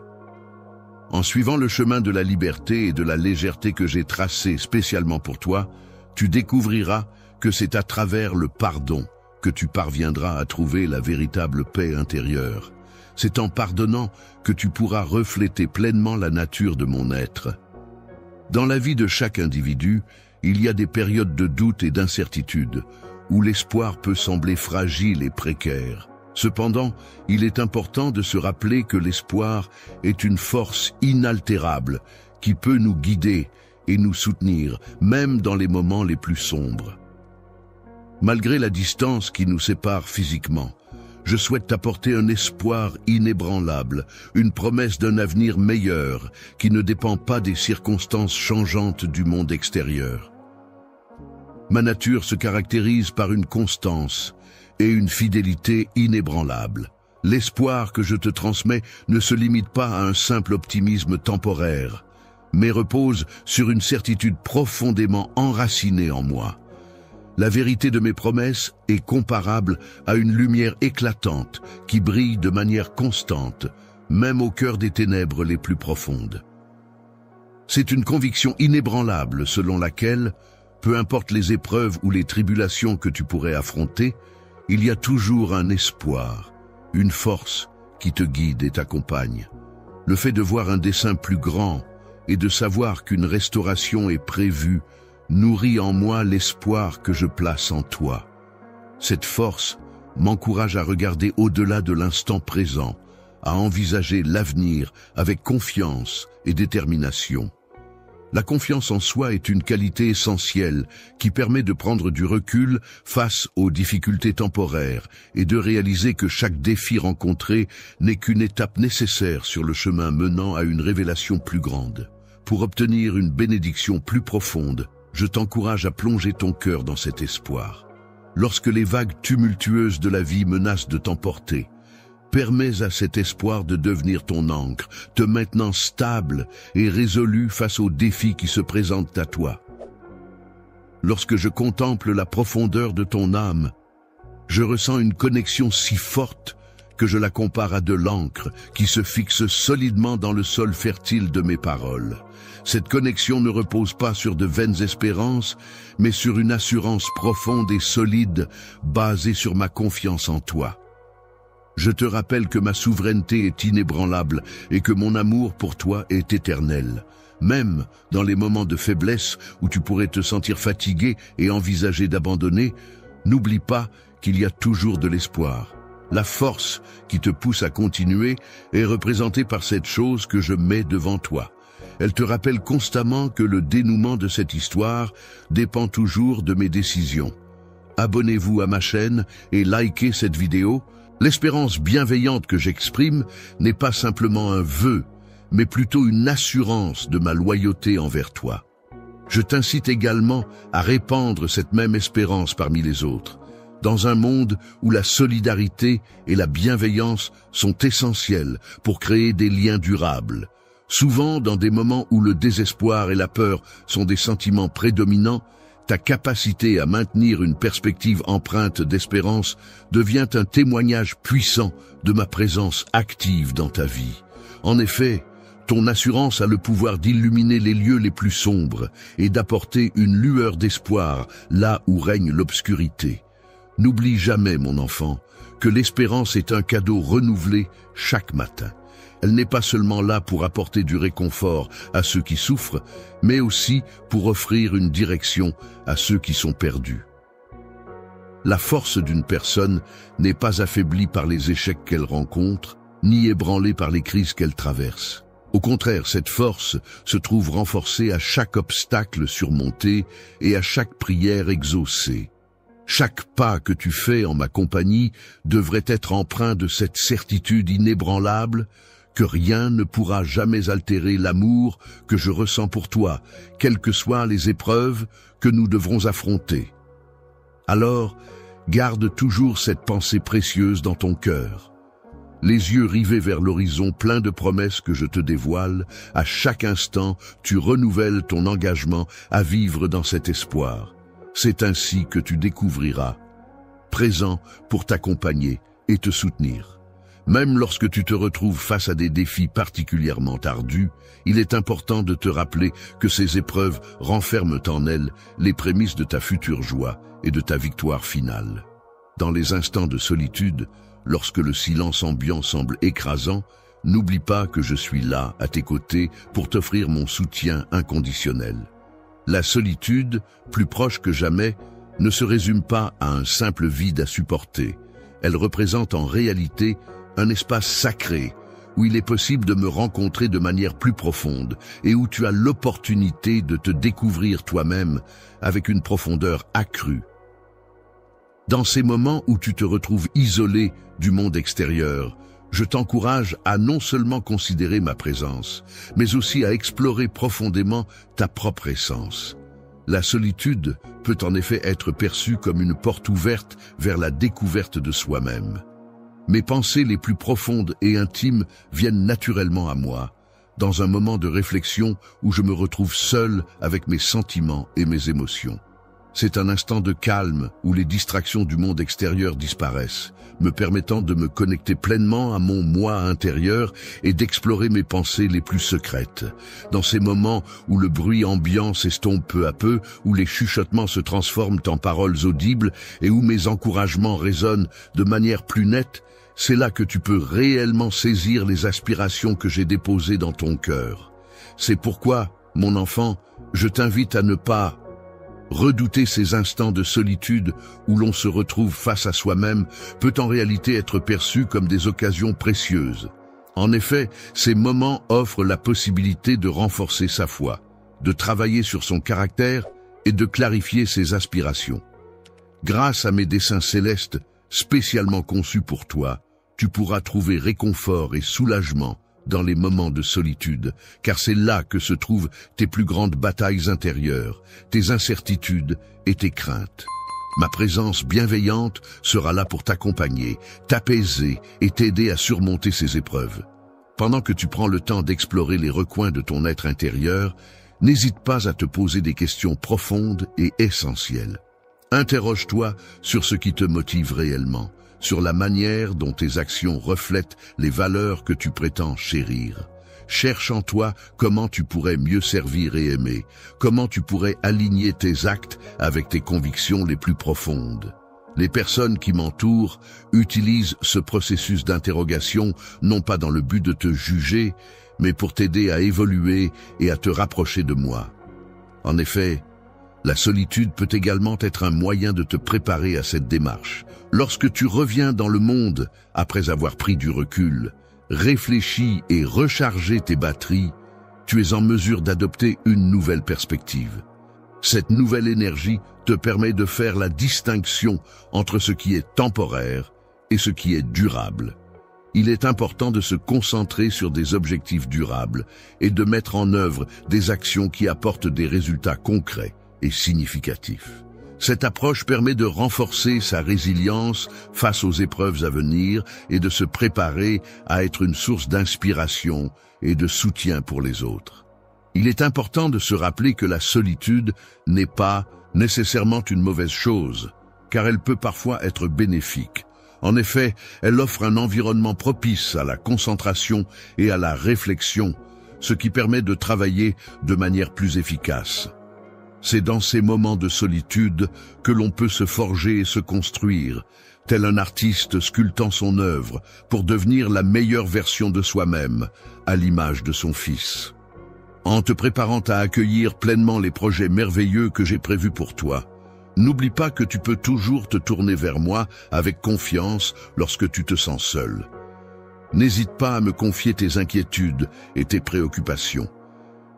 En suivant le chemin de la liberté et de la légèreté que j'ai tracé spécialement pour toi, tu découvriras que c'est à travers le pardon que tu parviendras à trouver la véritable paix intérieure. C'est en pardonnant que tu pourras refléter pleinement la nature de mon être. Dans la vie de chaque individu, il y a des périodes de doute et d'incertitude, où l'espoir peut sembler fragile et précaire. Cependant, il est important de se rappeler que l'espoir est une force inaltérable qui peut nous guider et nous soutenir, même dans les moments les plus sombres. Malgré la distance qui nous sépare physiquement, je souhaite t'apporter un espoir inébranlable, une promesse d'un avenir meilleur qui ne dépend pas des circonstances changeantes du monde extérieur. Ma nature se caractérise par une constance et une fidélité inébranlables. L'espoir que je te transmets ne se limite pas à un simple optimisme temporaire, mais repose sur une certitude profondément enracinée en moi. La vérité de mes promesses est comparable à une lumière éclatante qui brille de manière constante, même au cœur des ténèbres les plus profondes. C'est une conviction inébranlable selon laquelle, peu importe les épreuves ou les tribulations que tu pourrais affronter, il y a toujours un espoir, une force qui te guide et t'accompagne. Le fait de voir un dessein plus grand et de savoir qu'une restauration est prévue nourrit en moi l'espoir que je place en toi. Cette force m'encourage à regarder au-delà de l'instant présent, à envisager l'avenir avec confiance et détermination. La confiance en soi est une qualité essentielle qui permet de prendre du recul face aux difficultés temporaires et de réaliser que chaque défi rencontré n'est qu'une étape nécessaire sur le chemin menant à une révélation plus grande. Pour obtenir une bénédiction plus profonde, je t'encourage à plonger ton cœur dans cet espoir. Lorsque les vagues tumultueuses de la vie menacent de t'emporter, permets à cet espoir de devenir ton ancre, te maintenant stable et résolu face aux défis qui se présentent à toi. Lorsque je contemple la profondeur de ton âme, je ressens une connexion si forte que je la compare à de l'encre qui se fixe solidement dans le sol fertile de mes paroles. Cette connexion ne repose pas sur de vaines espérances, mais sur une assurance profonde et solide basée sur ma confiance en toi. Je te rappelle que ma souveraineté est inébranlable et que mon amour pour toi est éternel. Même dans les moments de faiblesse où tu pourrais te sentir fatigué et envisager d'abandonner, n'oublie pas qu'il y a toujours de l'espoir. La force qui te pousse à continuer est représentée par cette chose que je mets devant toi. Elle te rappelle constamment que le dénouement de cette histoire dépend toujours de mes décisions. Abonnez-vous à ma chaîne et likez cette vidéo. L'espérance bienveillante que j'exprime n'est pas simplement un vœu, mais plutôt une assurance de ma loyauté envers toi. Je t'incite également à répandre cette même espérance parmi les autres, dans un monde où la solidarité et la bienveillance sont essentielles pour créer des liens durables. Souvent, dans des moments où le désespoir et la peur sont des sentiments prédominants, ta capacité à maintenir une perspective empreinte d'espérance devient un témoignage puissant de ma présence active dans ta vie. En effet, ton assurance a le pouvoir d'illuminer les lieux les plus sombres et d'apporter une lueur d'espoir là où règne l'obscurité. N'oublie jamais, mon enfant, que l'espérance est un cadeau renouvelé chaque matin. Elle n'est pas seulement là pour apporter du réconfort à ceux qui souffrent, mais aussi pour offrir une direction à ceux qui sont perdus. La force d'une personne n'est pas affaiblie par les échecs qu'elle rencontre, ni ébranlée par les crises qu'elle traverse. Au contraire, cette force se trouve renforcée à chaque obstacle surmonté et à chaque prière exaucée. Chaque pas que tu fais en ma compagnie devrait être empreint de cette certitude inébranlable que rien ne pourra jamais altérer l'amour que je ressens pour toi, quelles que soient les épreuves que nous devrons affronter. Alors, garde toujours cette pensée précieuse dans ton cœur. Les yeux rivés vers l'horizon plein de promesses que je te dévoile, à chaque instant, tu renouvelles ton engagement à vivre dans cet espoir. C'est ainsi que tu découvriras, présent pour t'accompagner et te soutenir. Même lorsque tu te retrouves face à des défis particulièrement ardus, il est important de te rappeler que ces épreuves renferment en elles les prémices de ta future joie et de ta victoire finale. Dans les instants de solitude, lorsque le silence ambiant semble écrasant, n'oublie pas que je suis là, à tes côtés, pour t'offrir mon soutien inconditionnel. La solitude, plus proche que jamais, ne se résume pas à un simple vide à supporter. Elle représente en réalité un espace sacré où il est possible de me rencontrer de manière plus profonde et où tu as l'opportunité de te découvrir toi-même avec une profondeur accrue. Dans ces moments où tu te retrouves isolé du monde extérieur, je t'encourage à non seulement considérer ma présence, mais aussi à explorer profondément ta propre essence. La solitude peut en effet être perçue comme une porte ouverte vers la découverte de soi-même. Mes pensées les plus profondes et intimes viennent naturellement à moi, dans un moment de réflexion où je me retrouve seul avec mes sentiments et mes émotions. C'est un instant de calme où les distractions du monde extérieur disparaissent, me permettant de me connecter pleinement à mon moi intérieur et d'explorer mes pensées les plus secrètes. Dans ces moments où le bruit ambiant s'estompe peu à peu, où les chuchotements se transforment en paroles audibles et où mes encouragements résonnent de manière plus nette, c'est là que tu peux réellement saisir les aspirations que j'ai déposées dans ton cœur. C'est pourquoi, mon enfant, je t'invite à ne pas redouter ces instants de solitude où l'on se retrouve face à soi-même peut en réalité être perçu comme des occasions précieuses. En effet, ces moments offrent la possibilité de renforcer sa foi, de travailler sur son caractère et de clarifier ses aspirations. Grâce à mes desseins célestes, spécialement conçus pour toi, tu pourras trouver réconfort et soulagement dans les moments de solitude, car c'est là que se trouvent tes plus grandes batailles intérieures, tes incertitudes et tes craintes. Ma présence bienveillante sera là pour t'accompagner, t'apaiser et t'aider à surmonter ces épreuves. Pendant que tu prends le temps d'explorer les recoins de ton être intérieur, n'hésite pas à te poser des questions profondes et essentielles. Interroge-toi sur ce qui te motive réellement, sur la manière dont tes actions reflètent les valeurs que tu prétends chérir. Cherche en toi comment tu pourrais mieux servir et aimer, comment tu pourrais aligner tes actes avec tes convictions les plus profondes. Les personnes qui m'entourent utilisent ce processus d'interrogation non pas dans le but de te juger, mais pour t'aider à évoluer et à te rapprocher de moi. En effet, la solitude peut également être un moyen de te préparer à cette démarche. Lorsque tu reviens dans le monde après avoir pris du recul, réfléchi et rechargé tes batteries, tu es en mesure d'adopter une nouvelle perspective. Cette nouvelle énergie te permet de faire la distinction entre ce qui est temporaire et ce qui est durable. il est important de se concentrer sur des objectifs durables et de mettre en œuvre des actions qui apportent des résultats concrets et significatifs. Cette approche permet de renforcer sa résilience face aux épreuves à venir et de se préparer à être une source d'inspiration et de soutien pour les autres. Il est important de se rappeler que la solitude n'est pas nécessairement une mauvaise chose, car elle peut parfois être bénéfique. En effet, elle offre un environnement propice à la concentration et à la réflexion, ce qui permet de travailler de manière plus efficace. C'est dans ces moments de solitude que l'on peut se forger et se construire, tel un artiste sculptant son œuvre pour devenir la meilleure version de soi-même, à l'image de son fils. En te préparant à accueillir pleinement les projets merveilleux que j'ai prévus pour toi, n'oublie pas que tu peux toujours te tourner vers moi avec confiance lorsque tu te sens seul. N'hésite pas à me confier tes inquiétudes et tes préoccupations,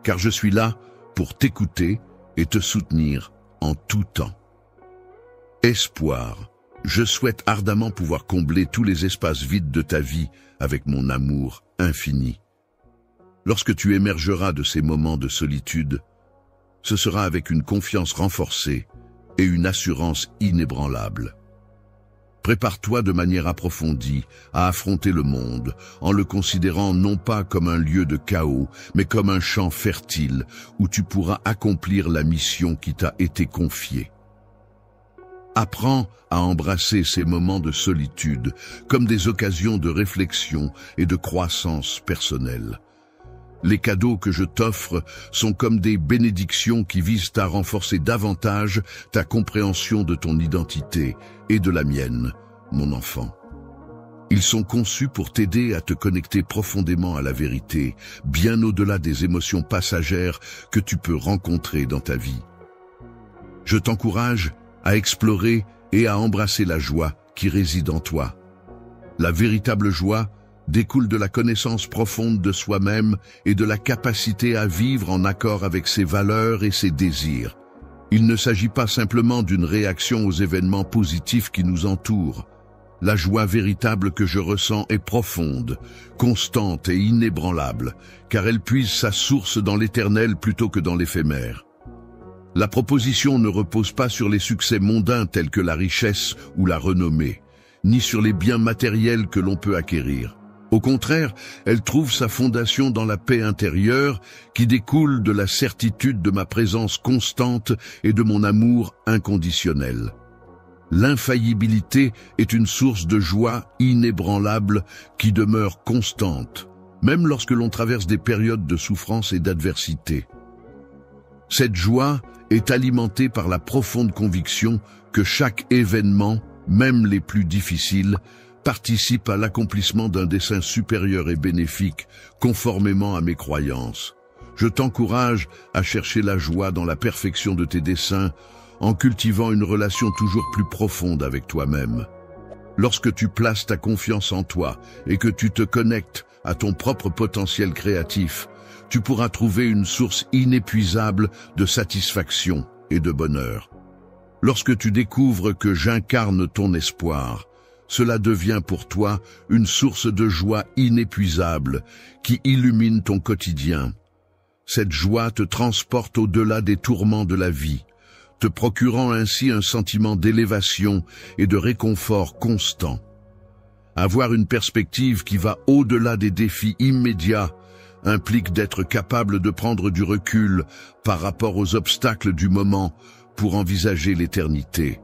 car je suis là pour t'écouter et te soutenir en tout temps. Espoir, je souhaite ardemment pouvoir combler tous les espaces vides de ta vie avec mon amour infini. Lorsque tu émergeras de ces moments de solitude, ce sera avec une confiance renforcée et une assurance inébranlable. Prépare-toi de manière approfondie à affronter le monde en le considérant non pas comme un lieu de chaos, mais comme un champ fertile où tu pourras accomplir la mission qui t'a été confiée. Apprends à embrasser ces moments de solitude comme des occasions de réflexion et de croissance personnelle. Les cadeaux que je t'offre sont comme des bénédictions qui visent à renforcer davantage ta compréhension de ton identité et de la mienne, mon enfant. Ils sont conçus pour t'aider à te connecter profondément à la vérité, bien au-delà des émotions passagères que tu peux rencontrer dans ta vie. Je t'encourage à explorer et à embrasser la joie qui réside en toi. La véritable joie découle de la connaissance profonde de soi-même et de la capacité à vivre en accord avec ses valeurs et ses désirs. Il ne s'agit pas simplement d'une réaction aux événements positifs qui nous entourent. La joie véritable que je ressens est profonde, constante et inébranlable, car elle puise sa source dans l'éternel plutôt que dans l'éphémère. La proposition ne repose pas sur les succès mondains tels que la richesse ou la renommée, ni sur les biens matériels que l'on peut acquérir. Au contraire, elle trouve sa fondation dans la paix intérieure qui découle de la certitude de ma présence constante et de mon amour inconditionnel. L'infaillibilité est une source de joie inébranlable qui demeure constante, même lorsque l'on traverse des périodes de souffrance et d'adversité. Cette joie est alimentée par la profonde conviction que chaque événement, même les plus difficiles, participe à l'accomplissement d'un dessein supérieur et bénéfique, conformément à mes croyances. Je t'encourage à chercher la joie dans la perfection de tes desseins, en cultivant une relation toujours plus profonde avec toi-même. Lorsque tu places ta confiance en toi et que tu te connectes à ton propre potentiel créatif, tu pourras trouver une source inépuisable de satisfaction et de bonheur. Lorsque tu découvres que j'incarne ton espoir, cela devient pour toi une source de joie inépuisable qui illumine ton quotidien. Cette joie te transporte au-delà des tourments de la vie, te procurant ainsi un sentiment d'élévation et de réconfort constant. Avoir une perspective qui va au-delà des défis immédiats implique d'être capable de prendre du recul par rapport aux obstacles du moment pour envisager l'éternité.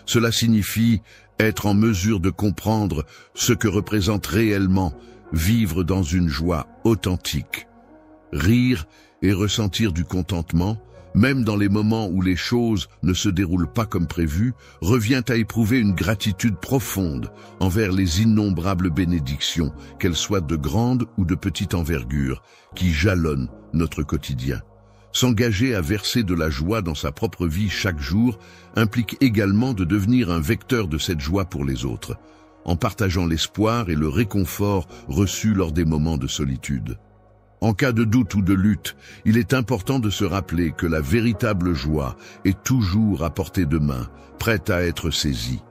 Cela signifie être en mesure de comprendre ce que représente réellement vivre dans une joie authentique. Rire et ressentir du contentement, même dans les moments où les choses ne se déroulent pas comme prévu, revient à éprouver une gratitude profonde envers les innombrables bénédictions, qu'elles soient de grande ou de petite envergure, qui jalonnent notre quotidien. S'engager à verser de la joie dans sa propre vie chaque jour implique également de devenir un vecteur de cette joie pour les autres, en partageant l'espoir et le réconfort reçus lors des moments de solitude. En cas de doute ou de lutte, il est important de se rappeler que la véritable joie est toujours à portée de main, prête à être saisie.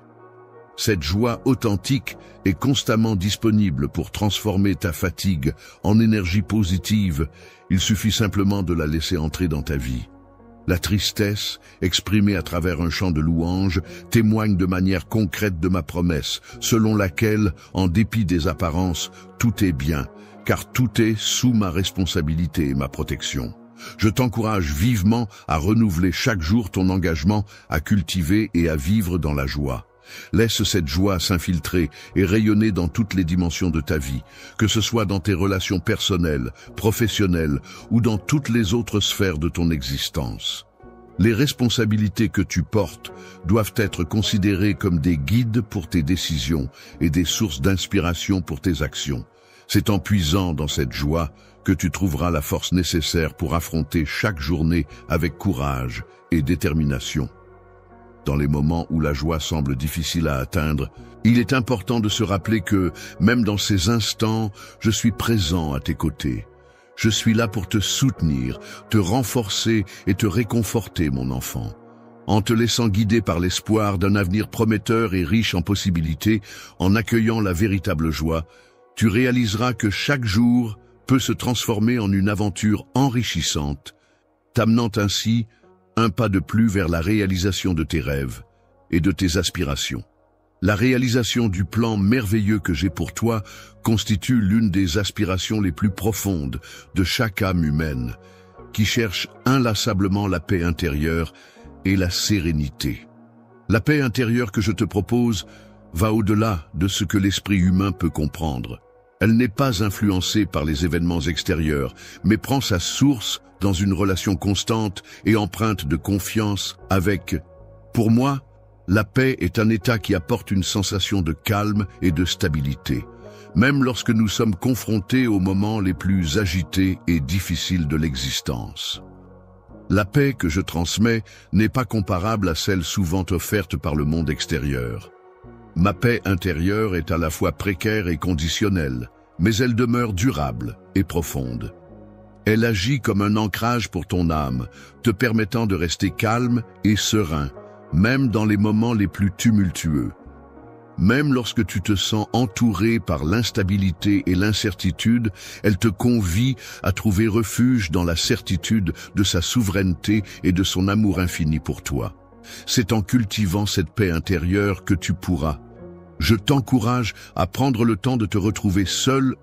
Cette joie authentique est constamment disponible pour transformer ta fatigue en énergie positive. Il suffit simplement de la laisser entrer dans ta vie. La tristesse, exprimée à travers un chant de louange, témoigne de manière concrète de ma promesse, selon laquelle, en dépit des apparences, tout est bien, car tout est sous ma responsabilité et ma protection. Je t'encourage vivement à renouveler chaque jour ton engagement à cultiver et à vivre dans la joie. Laisse cette joie s'infiltrer et rayonner dans toutes les dimensions de ta vie, que ce soit dans tes relations personnelles, professionnelles ou dans toutes les autres sphères de ton existence. Les responsabilités que tu portes doivent être considérées comme des guides pour tes décisions et des sources d'inspiration pour tes actions. C'est en puisant dans cette joie que tu trouveras la force nécessaire pour affronter chaque journée avec courage et détermination. Dans les moments où la joie semble difficile à atteindre, il est important de se rappeler que, même dans ces instants, je suis présent à tes côtés. Je suis là pour te soutenir, te renforcer et te réconforter, mon enfant. En te laissant guider par l'espoir d'un avenir prometteur et riche en possibilités, en accueillant la véritable joie, tu réaliseras que chaque jour peut se transformer en une aventure enrichissante, t'amenant ainsi un pas de plus vers la réalisation de tes rêves et de tes aspirations. La réalisation du plan merveilleux que j'ai pour toi constitue l'une des aspirations les plus profondes de chaque âme humaine, qui cherche inlassablement la paix intérieure et la sérénité. La paix intérieure que je te propose va au-delà de ce que l'esprit humain peut comprendre. Elle n'est pas influencée par les événements extérieurs, mais prend sa source dans une relation constante et empreinte de confiance avec. Pour moi, la paix est un état qui apporte une sensation de calme et de stabilité, même lorsque nous sommes confrontés aux moments les plus agités et difficiles de l'existence. La paix que je transmets n'est pas comparable à celle souvent offerte par le monde extérieur. Ma paix intérieure est à la fois précaire et conditionnelle, mais elle demeure durable et profonde. Elle agit comme un ancrage pour ton âme, te permettant de rester calme et serein, même dans les moments les plus tumultueux. Même lorsque tu te sens entouré par l'instabilité et l'incertitude, elle te convie à trouver refuge dans la certitude de sa souveraineté et de son amour infini pour toi. C'est en cultivant cette paix intérieure que tu pourras. Je t'encourage à prendre le temps de te retrouver seul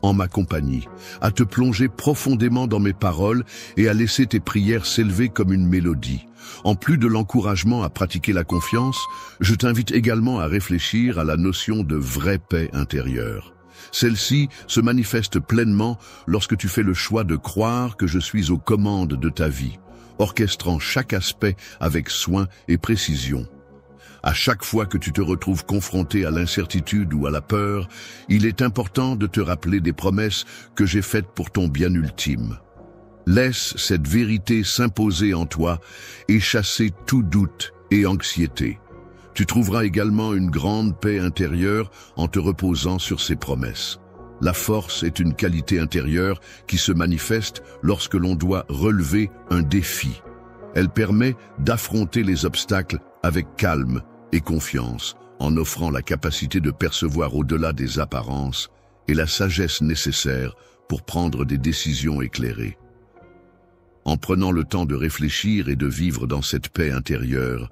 en ma compagnie, à te plonger profondément dans mes paroles et à laisser tes prières s'élever comme une mélodie. En plus de l'encouragement à pratiquer la confiance, je t'invite également à réfléchir à la notion de vraie paix intérieure. Celle-ci se manifeste pleinement lorsque tu fais le choix de croire que je suis aux commandes de ta vie, orchestrant chaque aspect avec soin et précision. À chaque fois que tu te retrouves confronté à l'incertitude ou à la peur, il est important de te rappeler des promesses que j'ai faites pour ton bien ultime. Laisse cette vérité s'imposer en toi et chasser tout doute et anxiété. Tu trouveras également une grande paix intérieure en te reposant sur ces promesses. La force est une qualité intérieure qui se manifeste lorsque l'on doit relever un défi. Elle permet d'affronter les obstacles avec calme et confiance, en offrant la capacité de percevoir au-delà des apparences et la sagesse nécessaire pour prendre des décisions éclairées. En prenant le temps de réfléchir et de vivre dans cette paix intérieure,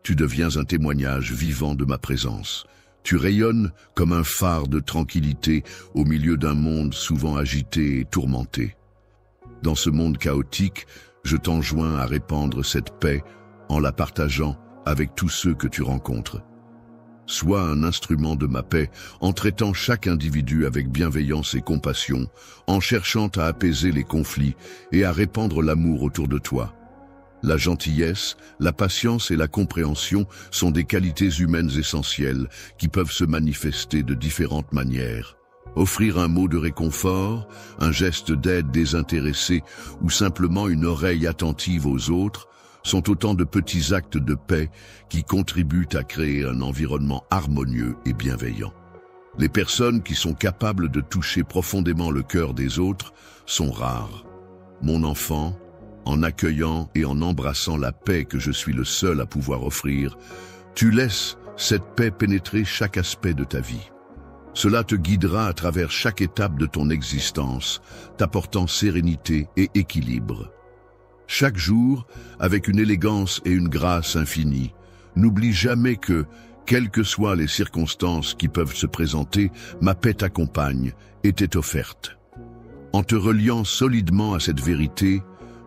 tu deviens un témoignage vivant de ma présence. Tu rayonnes comme un phare de tranquillité au milieu d'un monde souvent agité et tourmenté. Dans ce monde chaotique, je t'enjoins à répandre cette paix en la partageant avec tous ceux que tu rencontres. Sois un instrument de ma paix en traitant chaque individu avec bienveillance et compassion, en cherchant à apaiser les conflits et à répandre l'amour autour de toi. La gentillesse, la patience et la compréhension sont des qualités humaines essentielles qui peuvent se manifester de différentes manières. Offrir un mot de réconfort, un geste d'aide désintéressé ou simplement une oreille attentive aux autres sont autant de petits actes de paix qui contribuent à créer un environnement harmonieux et bienveillant. Les personnes qui sont capables de toucher profondément le cœur des autres sont rares. Mon enfant, en accueillant et en embrassant la paix que je suis le seul à pouvoir offrir, tu laisses cette paix pénétrer chaque aspect de ta vie. Cela te guidera à travers chaque étape de ton existence, t'apportant sérénité et équilibre. Chaque jour, avec une élégance et une grâce infinie, n'oublie jamais que, quelles que soient les circonstances qui peuvent se présenter, ma paix t'accompagne et t'est offerte. En te reliant solidement à cette vérité,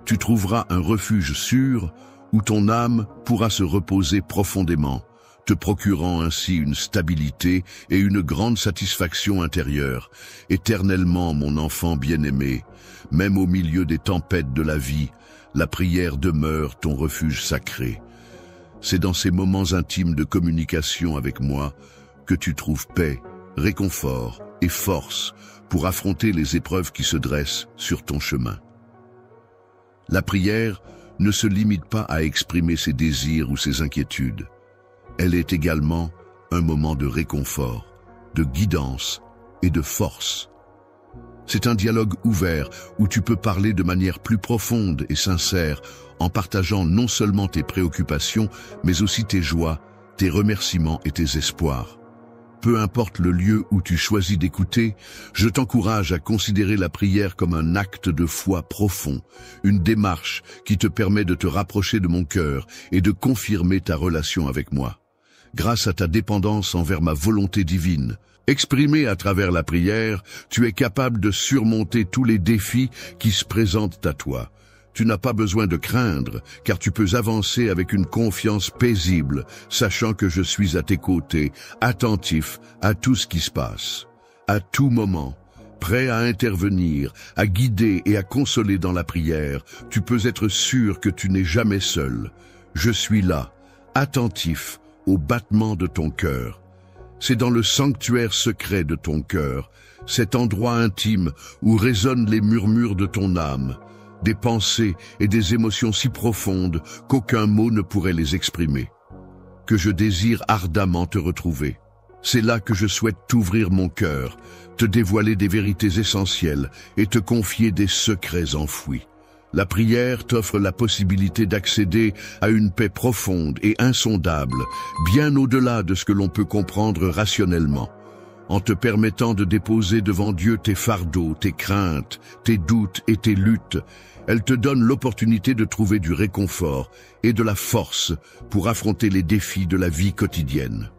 tu trouveras un refuge sûr où ton âme pourra se reposer profondément, te procurant ainsi une stabilité et une grande satisfaction intérieure. Éternellement, mon enfant bien-aimé, même au milieu des tempêtes de la vie, la prière demeure ton refuge sacré. C'est dans ces moments intimes de communication avec moi que tu trouves paix, réconfort et force pour affronter les épreuves qui se dressent sur ton chemin. La prière ne se limite pas à exprimer ses désirs ou ses inquiétudes. Elle est également un moment de réconfort, de guidance et de force. C'est un dialogue ouvert où tu peux parler de manière plus profonde et sincère en partageant non seulement tes préoccupations, mais aussi tes joies, tes remerciements et tes espoirs. Peu importe le lieu où tu choisis d'écouter, je t'encourage à considérer la prière comme un acte de foi profond, une démarche qui te permet de te rapprocher de mon cœur et de confirmer ta relation avec moi. Grâce à ta dépendance envers ma volonté divine, exprimée à travers la prière, tu es capable de surmonter tous les défis qui se présentent à toi. Tu n'as pas besoin de craindre, car tu peux avancer avec une confiance paisible, sachant que je suis à tes côtés, attentif à tout ce qui se passe. À tout moment, prêt à intervenir, à guider et à consoler dans la prière, tu peux être sûr que tu n'es jamais seul. Je suis là, attentif au battement de ton cœur. C'est dans le sanctuaire secret de ton cœur, cet endroit intime où résonnent les murmures de ton âme, des pensées et des émotions si profondes qu'aucun mot ne pourrait les exprimer, que je désire ardemment te retrouver. C'est là que je souhaite t'ouvrir mon cœur, te dévoiler des vérités essentielles et te confier des secrets enfouis. La prière t'offre la possibilité d'accéder à une paix profonde et insondable, bien au-delà de ce que l'on peut comprendre rationnellement. En te permettant de déposer devant Dieu tes fardeaux, tes craintes, tes doutes et tes luttes, elle te donne l'opportunité de trouver du réconfort et de la force pour affronter les défis de la vie quotidienne.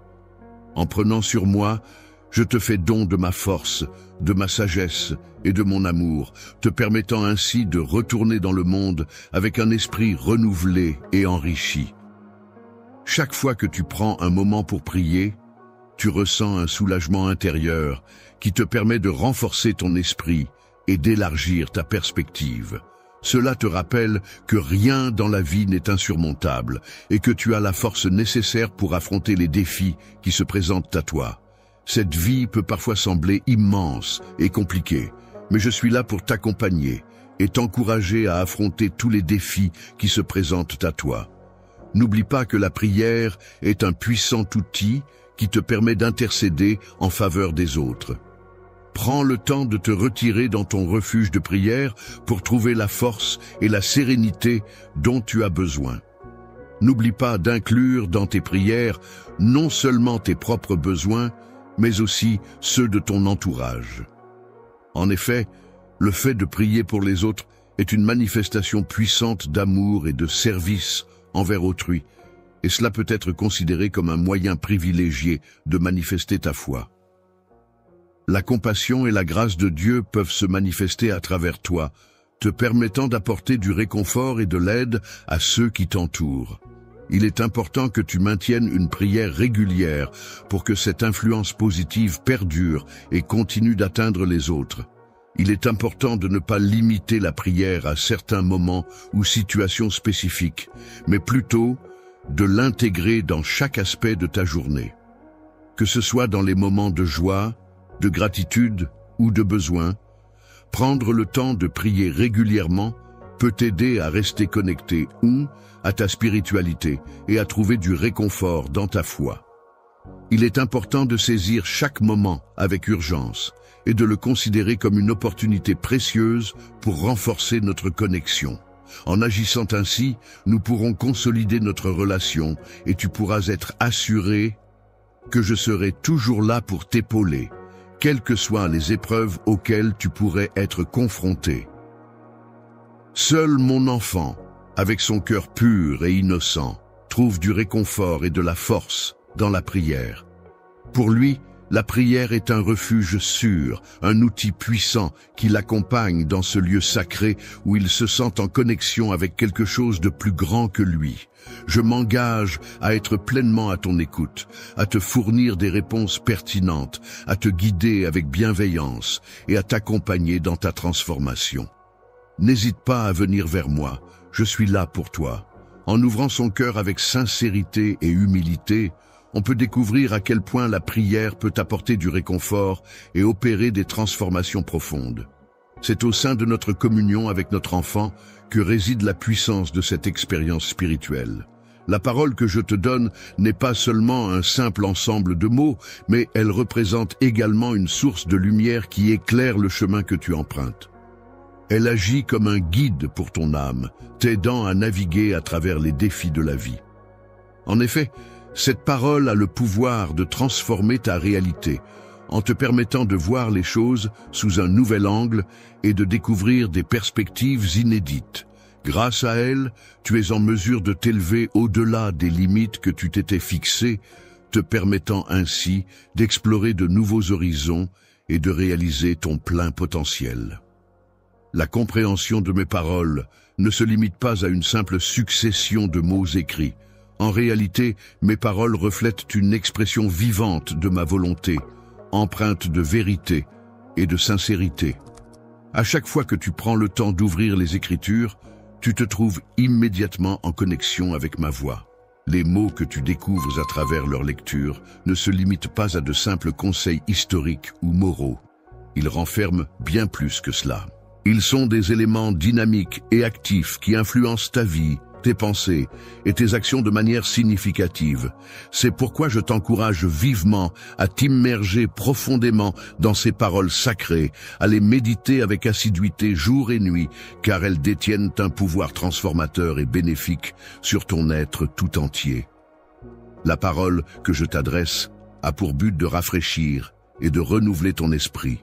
En prenant sur moi, je te fais don de ma force, de ma sagesse et de mon amour, te permettant ainsi de retourner dans le monde avec un esprit renouvelé et enrichi. Chaque fois que tu prends un moment pour prier, tu ressens un soulagement intérieur qui te permet de renforcer ton esprit et d'élargir ta perspective. Cela te rappelle que rien dans la vie n'est insurmontable et que tu as la force nécessaire pour affronter les défis qui se présentent à toi. Cette vie peut parfois sembler immense et compliquée, mais je suis là pour t'accompagner et t'encourager à affronter tous les défis qui se présentent à toi. N'oublie pas que la prière est un puissant outil qui te permet d'intercéder en faveur des autres. Prends le temps de te retirer dans ton refuge de prière pour trouver la force et la sérénité dont tu as besoin. N'oublie pas d'inclure dans tes prières non seulement tes propres besoins, mais aussi ceux de ton entourage. En effet, le fait de prier pour les autres est une manifestation puissante d'amour et de service envers autrui, et cela peut être considéré comme un moyen privilégié de manifester ta foi. La compassion et la grâce de Dieu peuvent se manifester à travers toi, te permettant d'apporter du réconfort et de l'aide à ceux qui t'entourent. Il est important que tu maintiennes une prière régulière pour que cette influence positive perdure et continue d'atteindre les autres. Il est important de ne pas limiter la prière à certains moments ou situations spécifiques, mais plutôt de l'intégrer dans chaque aspect de ta journée. Que ce soit dans les moments de joie, de gratitude ou de besoin, prendre le temps de prier régulièrement peut t'aider à rester connecté à ta spiritualité et à trouver du réconfort dans ta foi. Il est important de saisir chaque moment avec urgence et de le considérer comme une opportunité précieuse pour renforcer notre connexion. En agissant ainsi, nous pourrons consolider notre relation et tu pourras être assuré que je serai toujours là pour t'épauler, quelles que soient les épreuves auxquelles tu pourrais être confronté. Seul mon enfant, avec son cœur pur et innocent, trouve du réconfort et de la force dans la prière. Pour lui, la prière est un refuge sûr, un outil puissant qui l'accompagne dans ce lieu sacré où il se sent en connexion avec quelque chose de plus grand que lui. Je m'engage à être pleinement à ton écoute, à te fournir des réponses pertinentes, à te guider avec bienveillance et à t'accompagner dans ta transformation. N'hésite pas à venir vers moi, je suis là pour toi. En ouvrant son cœur avec sincérité et humilité, on peut découvrir à quel point la prière peut apporter du réconfort et opérer des transformations profondes. C'est au sein de notre communion avec notre enfant que réside la puissance de cette expérience spirituelle. La parole que je te donne n'est pas seulement un simple ensemble de mots, mais elle représente également une source de lumière qui éclaire le chemin que tu empruntes. Elle agit comme un guide pour ton âme, t'aidant à naviguer à travers les défis de la vie. En effet, cette parole a le pouvoir de transformer ta réalité, en te permettant de voir les choses sous un nouvel angle et de découvrir des perspectives inédites. Grâce à elle, tu es en mesure de t'élever au-delà des limites que tu t'étais fixées, te permettant ainsi d'explorer de nouveaux horizons et de réaliser ton plein potentiel. La compréhension de mes paroles ne se limite pas à une simple succession de mots écrits. En réalité, mes paroles reflètent une expression vivante de ma volonté, empreinte de vérité et de sincérité. À chaque fois que tu prends le temps d'ouvrir les Écritures, tu te trouves immédiatement en connexion avec ma voix. Les mots que tu découvres à travers leur lecture ne se limitent pas à de simples conseils historiques ou moraux. Ils renferment bien plus que cela. Ils sont des éléments dynamiques et actifs qui influencent ta vie, tes pensées et tes actions de manière significative. C'est pourquoi je t'encourage vivement à t'immerger profondément dans ces paroles sacrées, à les méditer avec assiduité jour et nuit, car elles détiennent un pouvoir transformateur et bénéfique sur ton être tout entier. La parole que je t'adresse a pour but de rafraîchir et de renouveler ton esprit,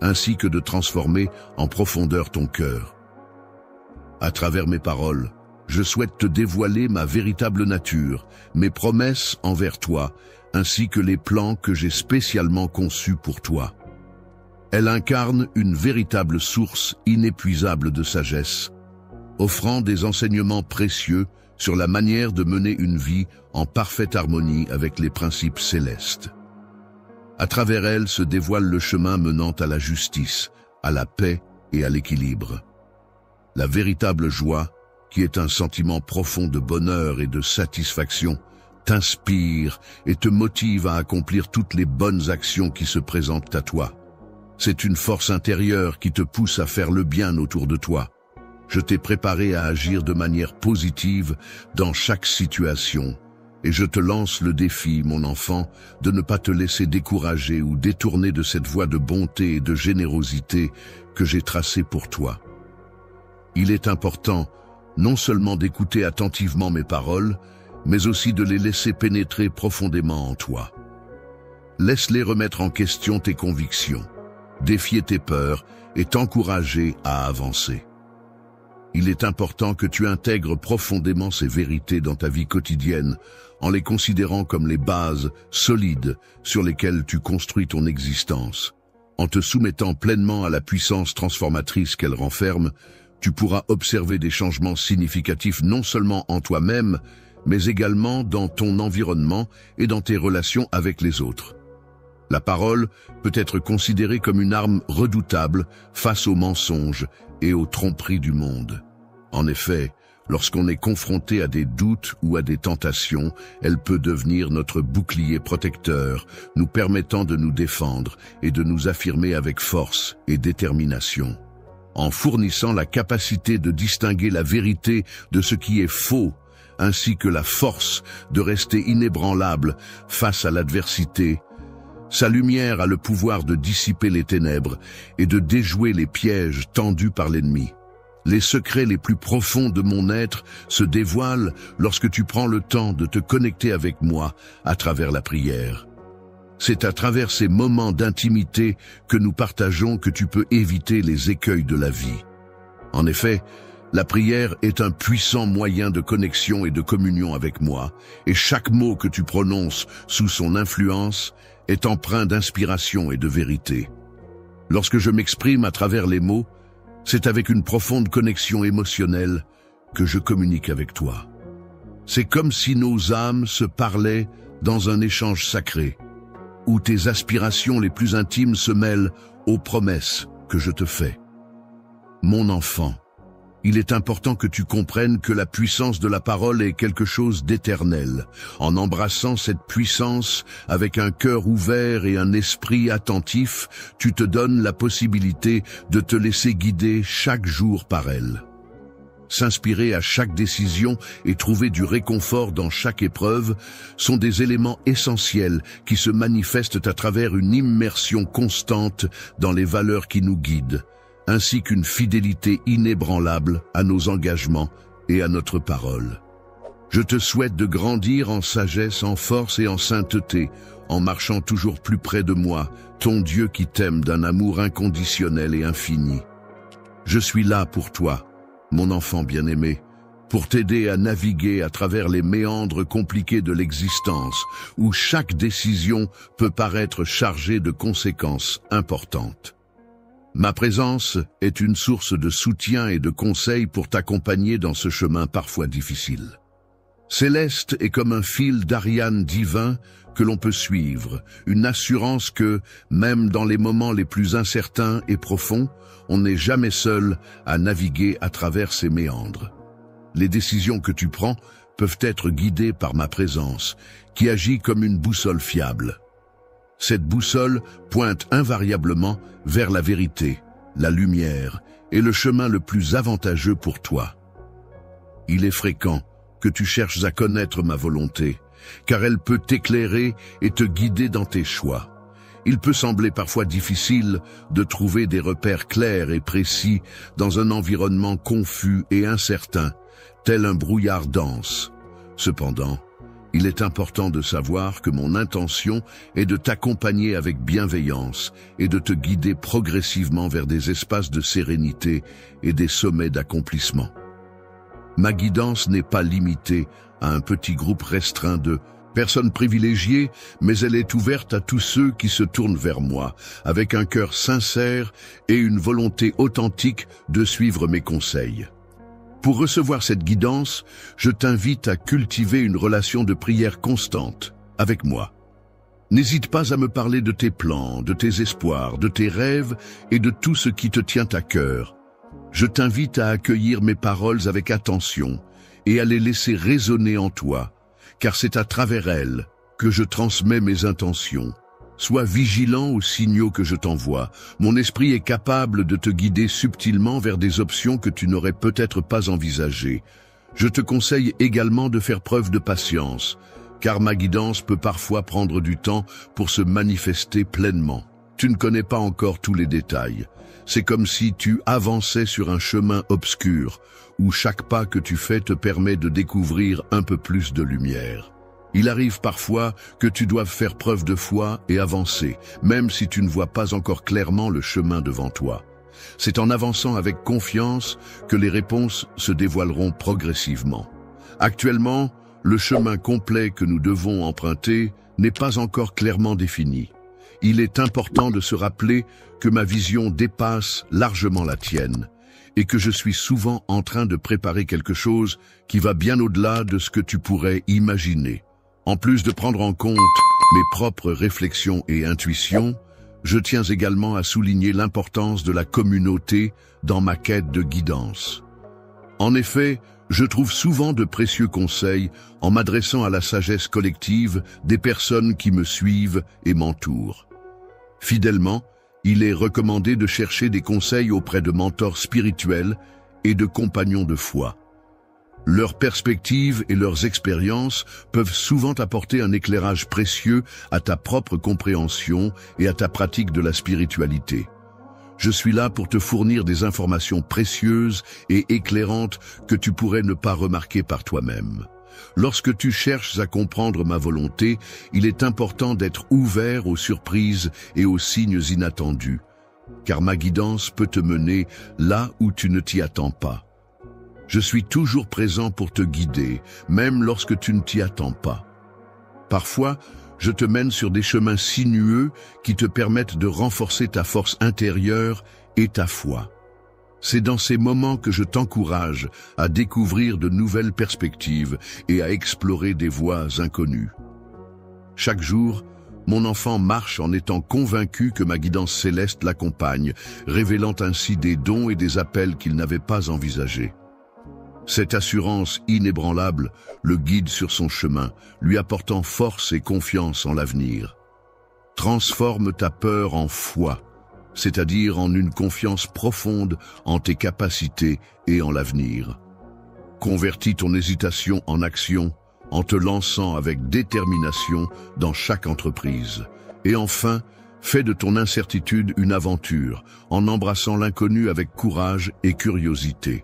ainsi que de transformer en profondeur ton cœur. À travers mes paroles, je souhaite te dévoiler ma véritable nature, mes promesses envers toi, ainsi que les plans que j'ai spécialement conçus pour toi. Elle incarne une véritable source inépuisable de sagesse, offrant des enseignements précieux sur la manière de mener une vie en parfaite harmonie avec les principes célestes. À travers elle se dévoile le chemin menant à la justice, à la paix et à l'équilibre. La véritable joie, qui est un sentiment profond de bonheur et de satisfaction, t'inspire et te motive à accomplir toutes les bonnes actions qui se présentent à toi. C'est une force intérieure qui te pousse à faire le bien autour de toi. Je t'ai préparé à agir de manière positive dans chaque situation, et je te lance le défi, mon enfant, de ne pas te laisser décourager ou détourner de cette voie de bonté et de générosité que j'ai tracée pour toi. Il est important non seulement d'écouter attentivement mes paroles, mais aussi de les laisser pénétrer profondément en toi. Laisse-les remettre en question tes convictions, défier tes peurs et t'encourager à avancer. Il est important que tu intègres profondément ces vérités dans ta vie quotidienne, en les considérant comme les bases solides sur lesquelles tu construis ton existence. En te soumettant pleinement à la puissance transformatrice qu'elle renferme, tu pourras observer des changements significatifs non seulement en toi-même, mais également dans ton environnement et dans tes relations avec les autres. La parole peut être considérée comme une arme redoutable face aux mensonges et aux tromperies du monde. En effet, lorsqu'on est confronté à des doutes ou à des tentations, elle peut devenir notre bouclier protecteur, nous permettant de nous défendre et de nous affirmer avec force et détermination. En fournissant la capacité de distinguer la vérité de ce qui est faux, ainsi que la force de rester inébranlable face à l'adversité, sa lumière a le pouvoir de dissiper les ténèbres et de déjouer les pièges tendus par l'ennemi. Les secrets les plus profonds de mon être se dévoilent lorsque tu prends le temps de te connecter avec moi à travers la prière. C'est à travers ces moments d'intimité que nous partageons que tu peux éviter les écueils de la vie. En effet, la prière est un puissant moyen de connexion et de communion avec moi, et chaque mot que tu prononces sous son influence est empreint d'inspiration et de vérité. Lorsque je m'exprime à travers les mots, c'est avec une profonde connexion émotionnelle que je communique avec toi. C'est comme si nos âmes se parlaient dans un échange sacré, où tes aspirations les plus intimes se mêlent aux promesses que je te fais. Mon enfant, il est important que tu comprennes que la puissance de la parole est quelque chose d'éternel. En embrassant cette puissance avec un cœur ouvert et un esprit attentif, tu te donnes la possibilité de te laisser guider chaque jour par elle. S'inspirer à chaque décision et trouver du réconfort dans chaque épreuve sont des éléments essentiels qui se manifestent à travers une immersion constante dans les valeurs qui nous guident, ainsi qu'une fidélité inébranlable à nos engagements et à notre parole. Je te souhaite de grandir en sagesse, en force et en sainteté, en marchant toujours plus près de moi, ton Dieu qui t'aime d'un amour inconditionnel et infini. Je suis là pour toi, mon enfant bien-aimé, pour t'aider à naviguer à travers les méandres compliqués de l'existence, où chaque décision peut paraître chargée de conséquences importantes. Ma présence est une source de soutien et de conseils pour t'accompagner dans ce chemin parfois difficile. Céleste est comme un fil d'Ariane divin que l'on peut suivre, une assurance que, même dans les moments les plus incertains et profonds, on n'est jamais seul à naviguer à travers ces méandres. Les décisions que tu prends peuvent être guidées par ma présence, qui agit comme une boussole fiable. Cette boussole pointe invariablement vers la vérité, la lumière et le chemin le plus avantageux pour toi. Il est fréquent que tu cherches à connaître ma volonté, car elle peut t'éclairer et te guider dans tes choix. Il peut sembler parfois difficile de trouver des repères clairs et précis dans un environnement confus et incertain, tel un brouillard dense. Cependant, il est important de savoir que mon intention est de t'accompagner avec bienveillance et de te guider progressivement vers des espaces de sérénité et des sommets d'accomplissement. Ma guidance n'est pas limitée à un petit groupe restreint de personnes privilégiées, mais elle est ouverte à tous ceux qui se tournent vers moi, avec un cœur sincère et une volonté authentique de suivre mes conseils. Pour recevoir cette guidance, je t'invite à cultiver une relation de prière constante avec moi. N'hésite pas à me parler de tes plans, de tes espoirs, de tes rêves et de tout ce qui te tient à cœur. Je t'invite à accueillir mes paroles avec attention et à les laisser résonner en toi, car c'est à travers elles que je transmets mes intentions. Sois vigilant aux signaux que je t'envoie. Mon esprit est capable de te guider subtilement vers des options que tu n'aurais peut-être pas envisagées. Je te conseille également de faire preuve de patience, car ma guidance peut parfois prendre du temps pour se manifester pleinement. Tu ne connais pas encore tous les détails. C'est comme si tu avançais sur un chemin obscur, où chaque pas que tu fais te permet de découvrir un peu plus de lumière. Il arrive parfois que tu doives faire preuve de foi et avancer, même si tu ne vois pas encore clairement le chemin devant toi. C'est en avançant avec confiance que les réponses se dévoileront progressivement. Actuellement, le chemin complet que nous devons emprunter n'est pas encore clairement défini. Il est important de se rappeler que ma vision dépasse largement la tienne et que je suis souvent en train de préparer quelque chose qui va bien au-delà de ce que tu pourrais imaginer. En plus de prendre en compte mes propres réflexions et intuitions, je tiens également à souligner l'importance de la communauté dans ma quête de guidance. En effet, je trouve souvent de précieux conseils en m'adressant à la sagesse collective des personnes qui me suivent et m'entourent. Fidèlement, il est recommandé de chercher des conseils auprès de mentors spirituels et de compagnons de foi. Leurs perspectives et leurs expériences peuvent souvent apporter un éclairage précieux à ta propre compréhension et à ta pratique de la spiritualité. Je suis là pour te fournir des informations précieuses et éclairantes que tu pourrais ne pas remarquer par toi-même. Lorsque tu cherches à comprendre ma volonté, il est important d'être ouvert aux surprises et aux signes inattendus, car ma guidance peut te mener là où tu ne t'y attends pas. Je suis toujours présent pour te guider, même lorsque tu ne t'y attends pas. Parfois, je te mène sur des chemins sinueux qui te permettent de renforcer ta force intérieure et ta foi. C'est dans ces moments que je t'encourage à découvrir de nouvelles perspectives et à explorer des voies inconnues. Chaque jour, mon enfant marche en étant convaincu que ma guidance céleste l'accompagne, révélant ainsi des dons et des appels qu'il n'avait pas envisagés. Cette assurance inébranlable le guide sur son chemin, lui apportant force et confiance en l'avenir. Transforme ta peur en foi, c'est-à-dire en une confiance profonde en tes capacités et en l'avenir. Convertis ton hésitation en action en te lançant avec détermination dans chaque entreprise. Et enfin, fais de ton incertitude une aventure en embrassant l'inconnu avec courage et curiosité.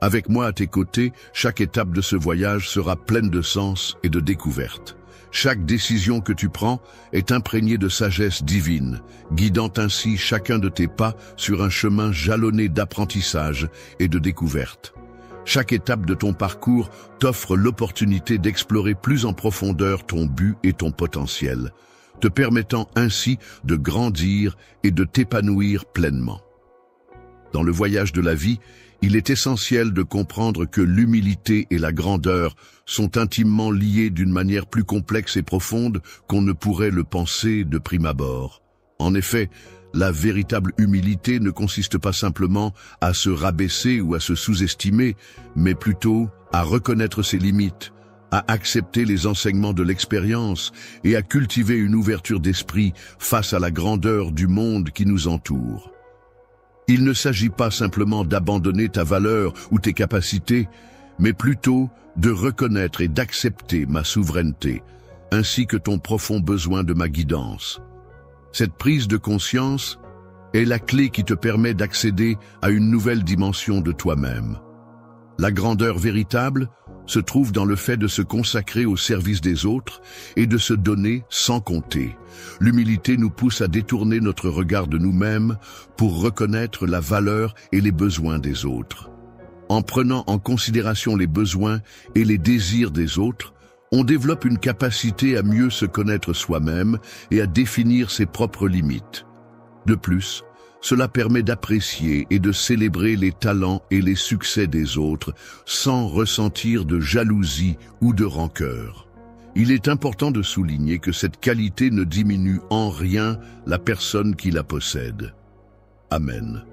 Avec moi à tes côtés, chaque étape de ce voyage sera pleine de sens et de découvertes. Chaque décision que tu prends est imprégnée de sagesse divine, guidant ainsi chacun de tes pas sur un chemin jalonné d'apprentissage et de découverte. Chaque étape de ton parcours t'offre l'opportunité d'explorer plus en profondeur ton but et ton potentiel, te permettant ainsi de grandir et de t'épanouir pleinement. Dans le voyage de la vie, il est essentiel de comprendre que l'humilité et la grandeur sont intimement liées d'une manière plus complexe et profonde qu'on ne pourrait le penser de prime abord. En effet, la véritable humilité ne consiste pas simplement à se rabaisser ou à se sous-estimer, mais plutôt à reconnaître ses limites, à accepter les enseignements de l'expérience et à cultiver une ouverture d'esprit face à la grandeur du monde qui nous entoure. Il ne s'agit pas simplement d'abandonner ta valeur ou tes capacités, mais plutôt de reconnaître et d'accepter ma souveraineté, ainsi que ton profond besoin de ma guidance. Cette prise de conscience est la clé qui te permet d'accéder à une nouvelle dimension de toi-même. La grandeur véritable se trouve dans le fait de se consacrer au service des autres et de se donner sans compter. L'humilité nous pousse à détourner notre regard de nous-mêmes pour reconnaître la valeur et les besoins des autres. En prenant en considération les besoins et les désirs des autres, on développe une capacité à mieux se connaître soi-même et à définir ses propres limites. De plus, cela permet d'apprécier et de célébrer les talents et les succès des autres sans ressentir de jalousie ou de rancœur. Il est important de souligner que cette qualité ne diminue en rien la personne qui la possède. Amen.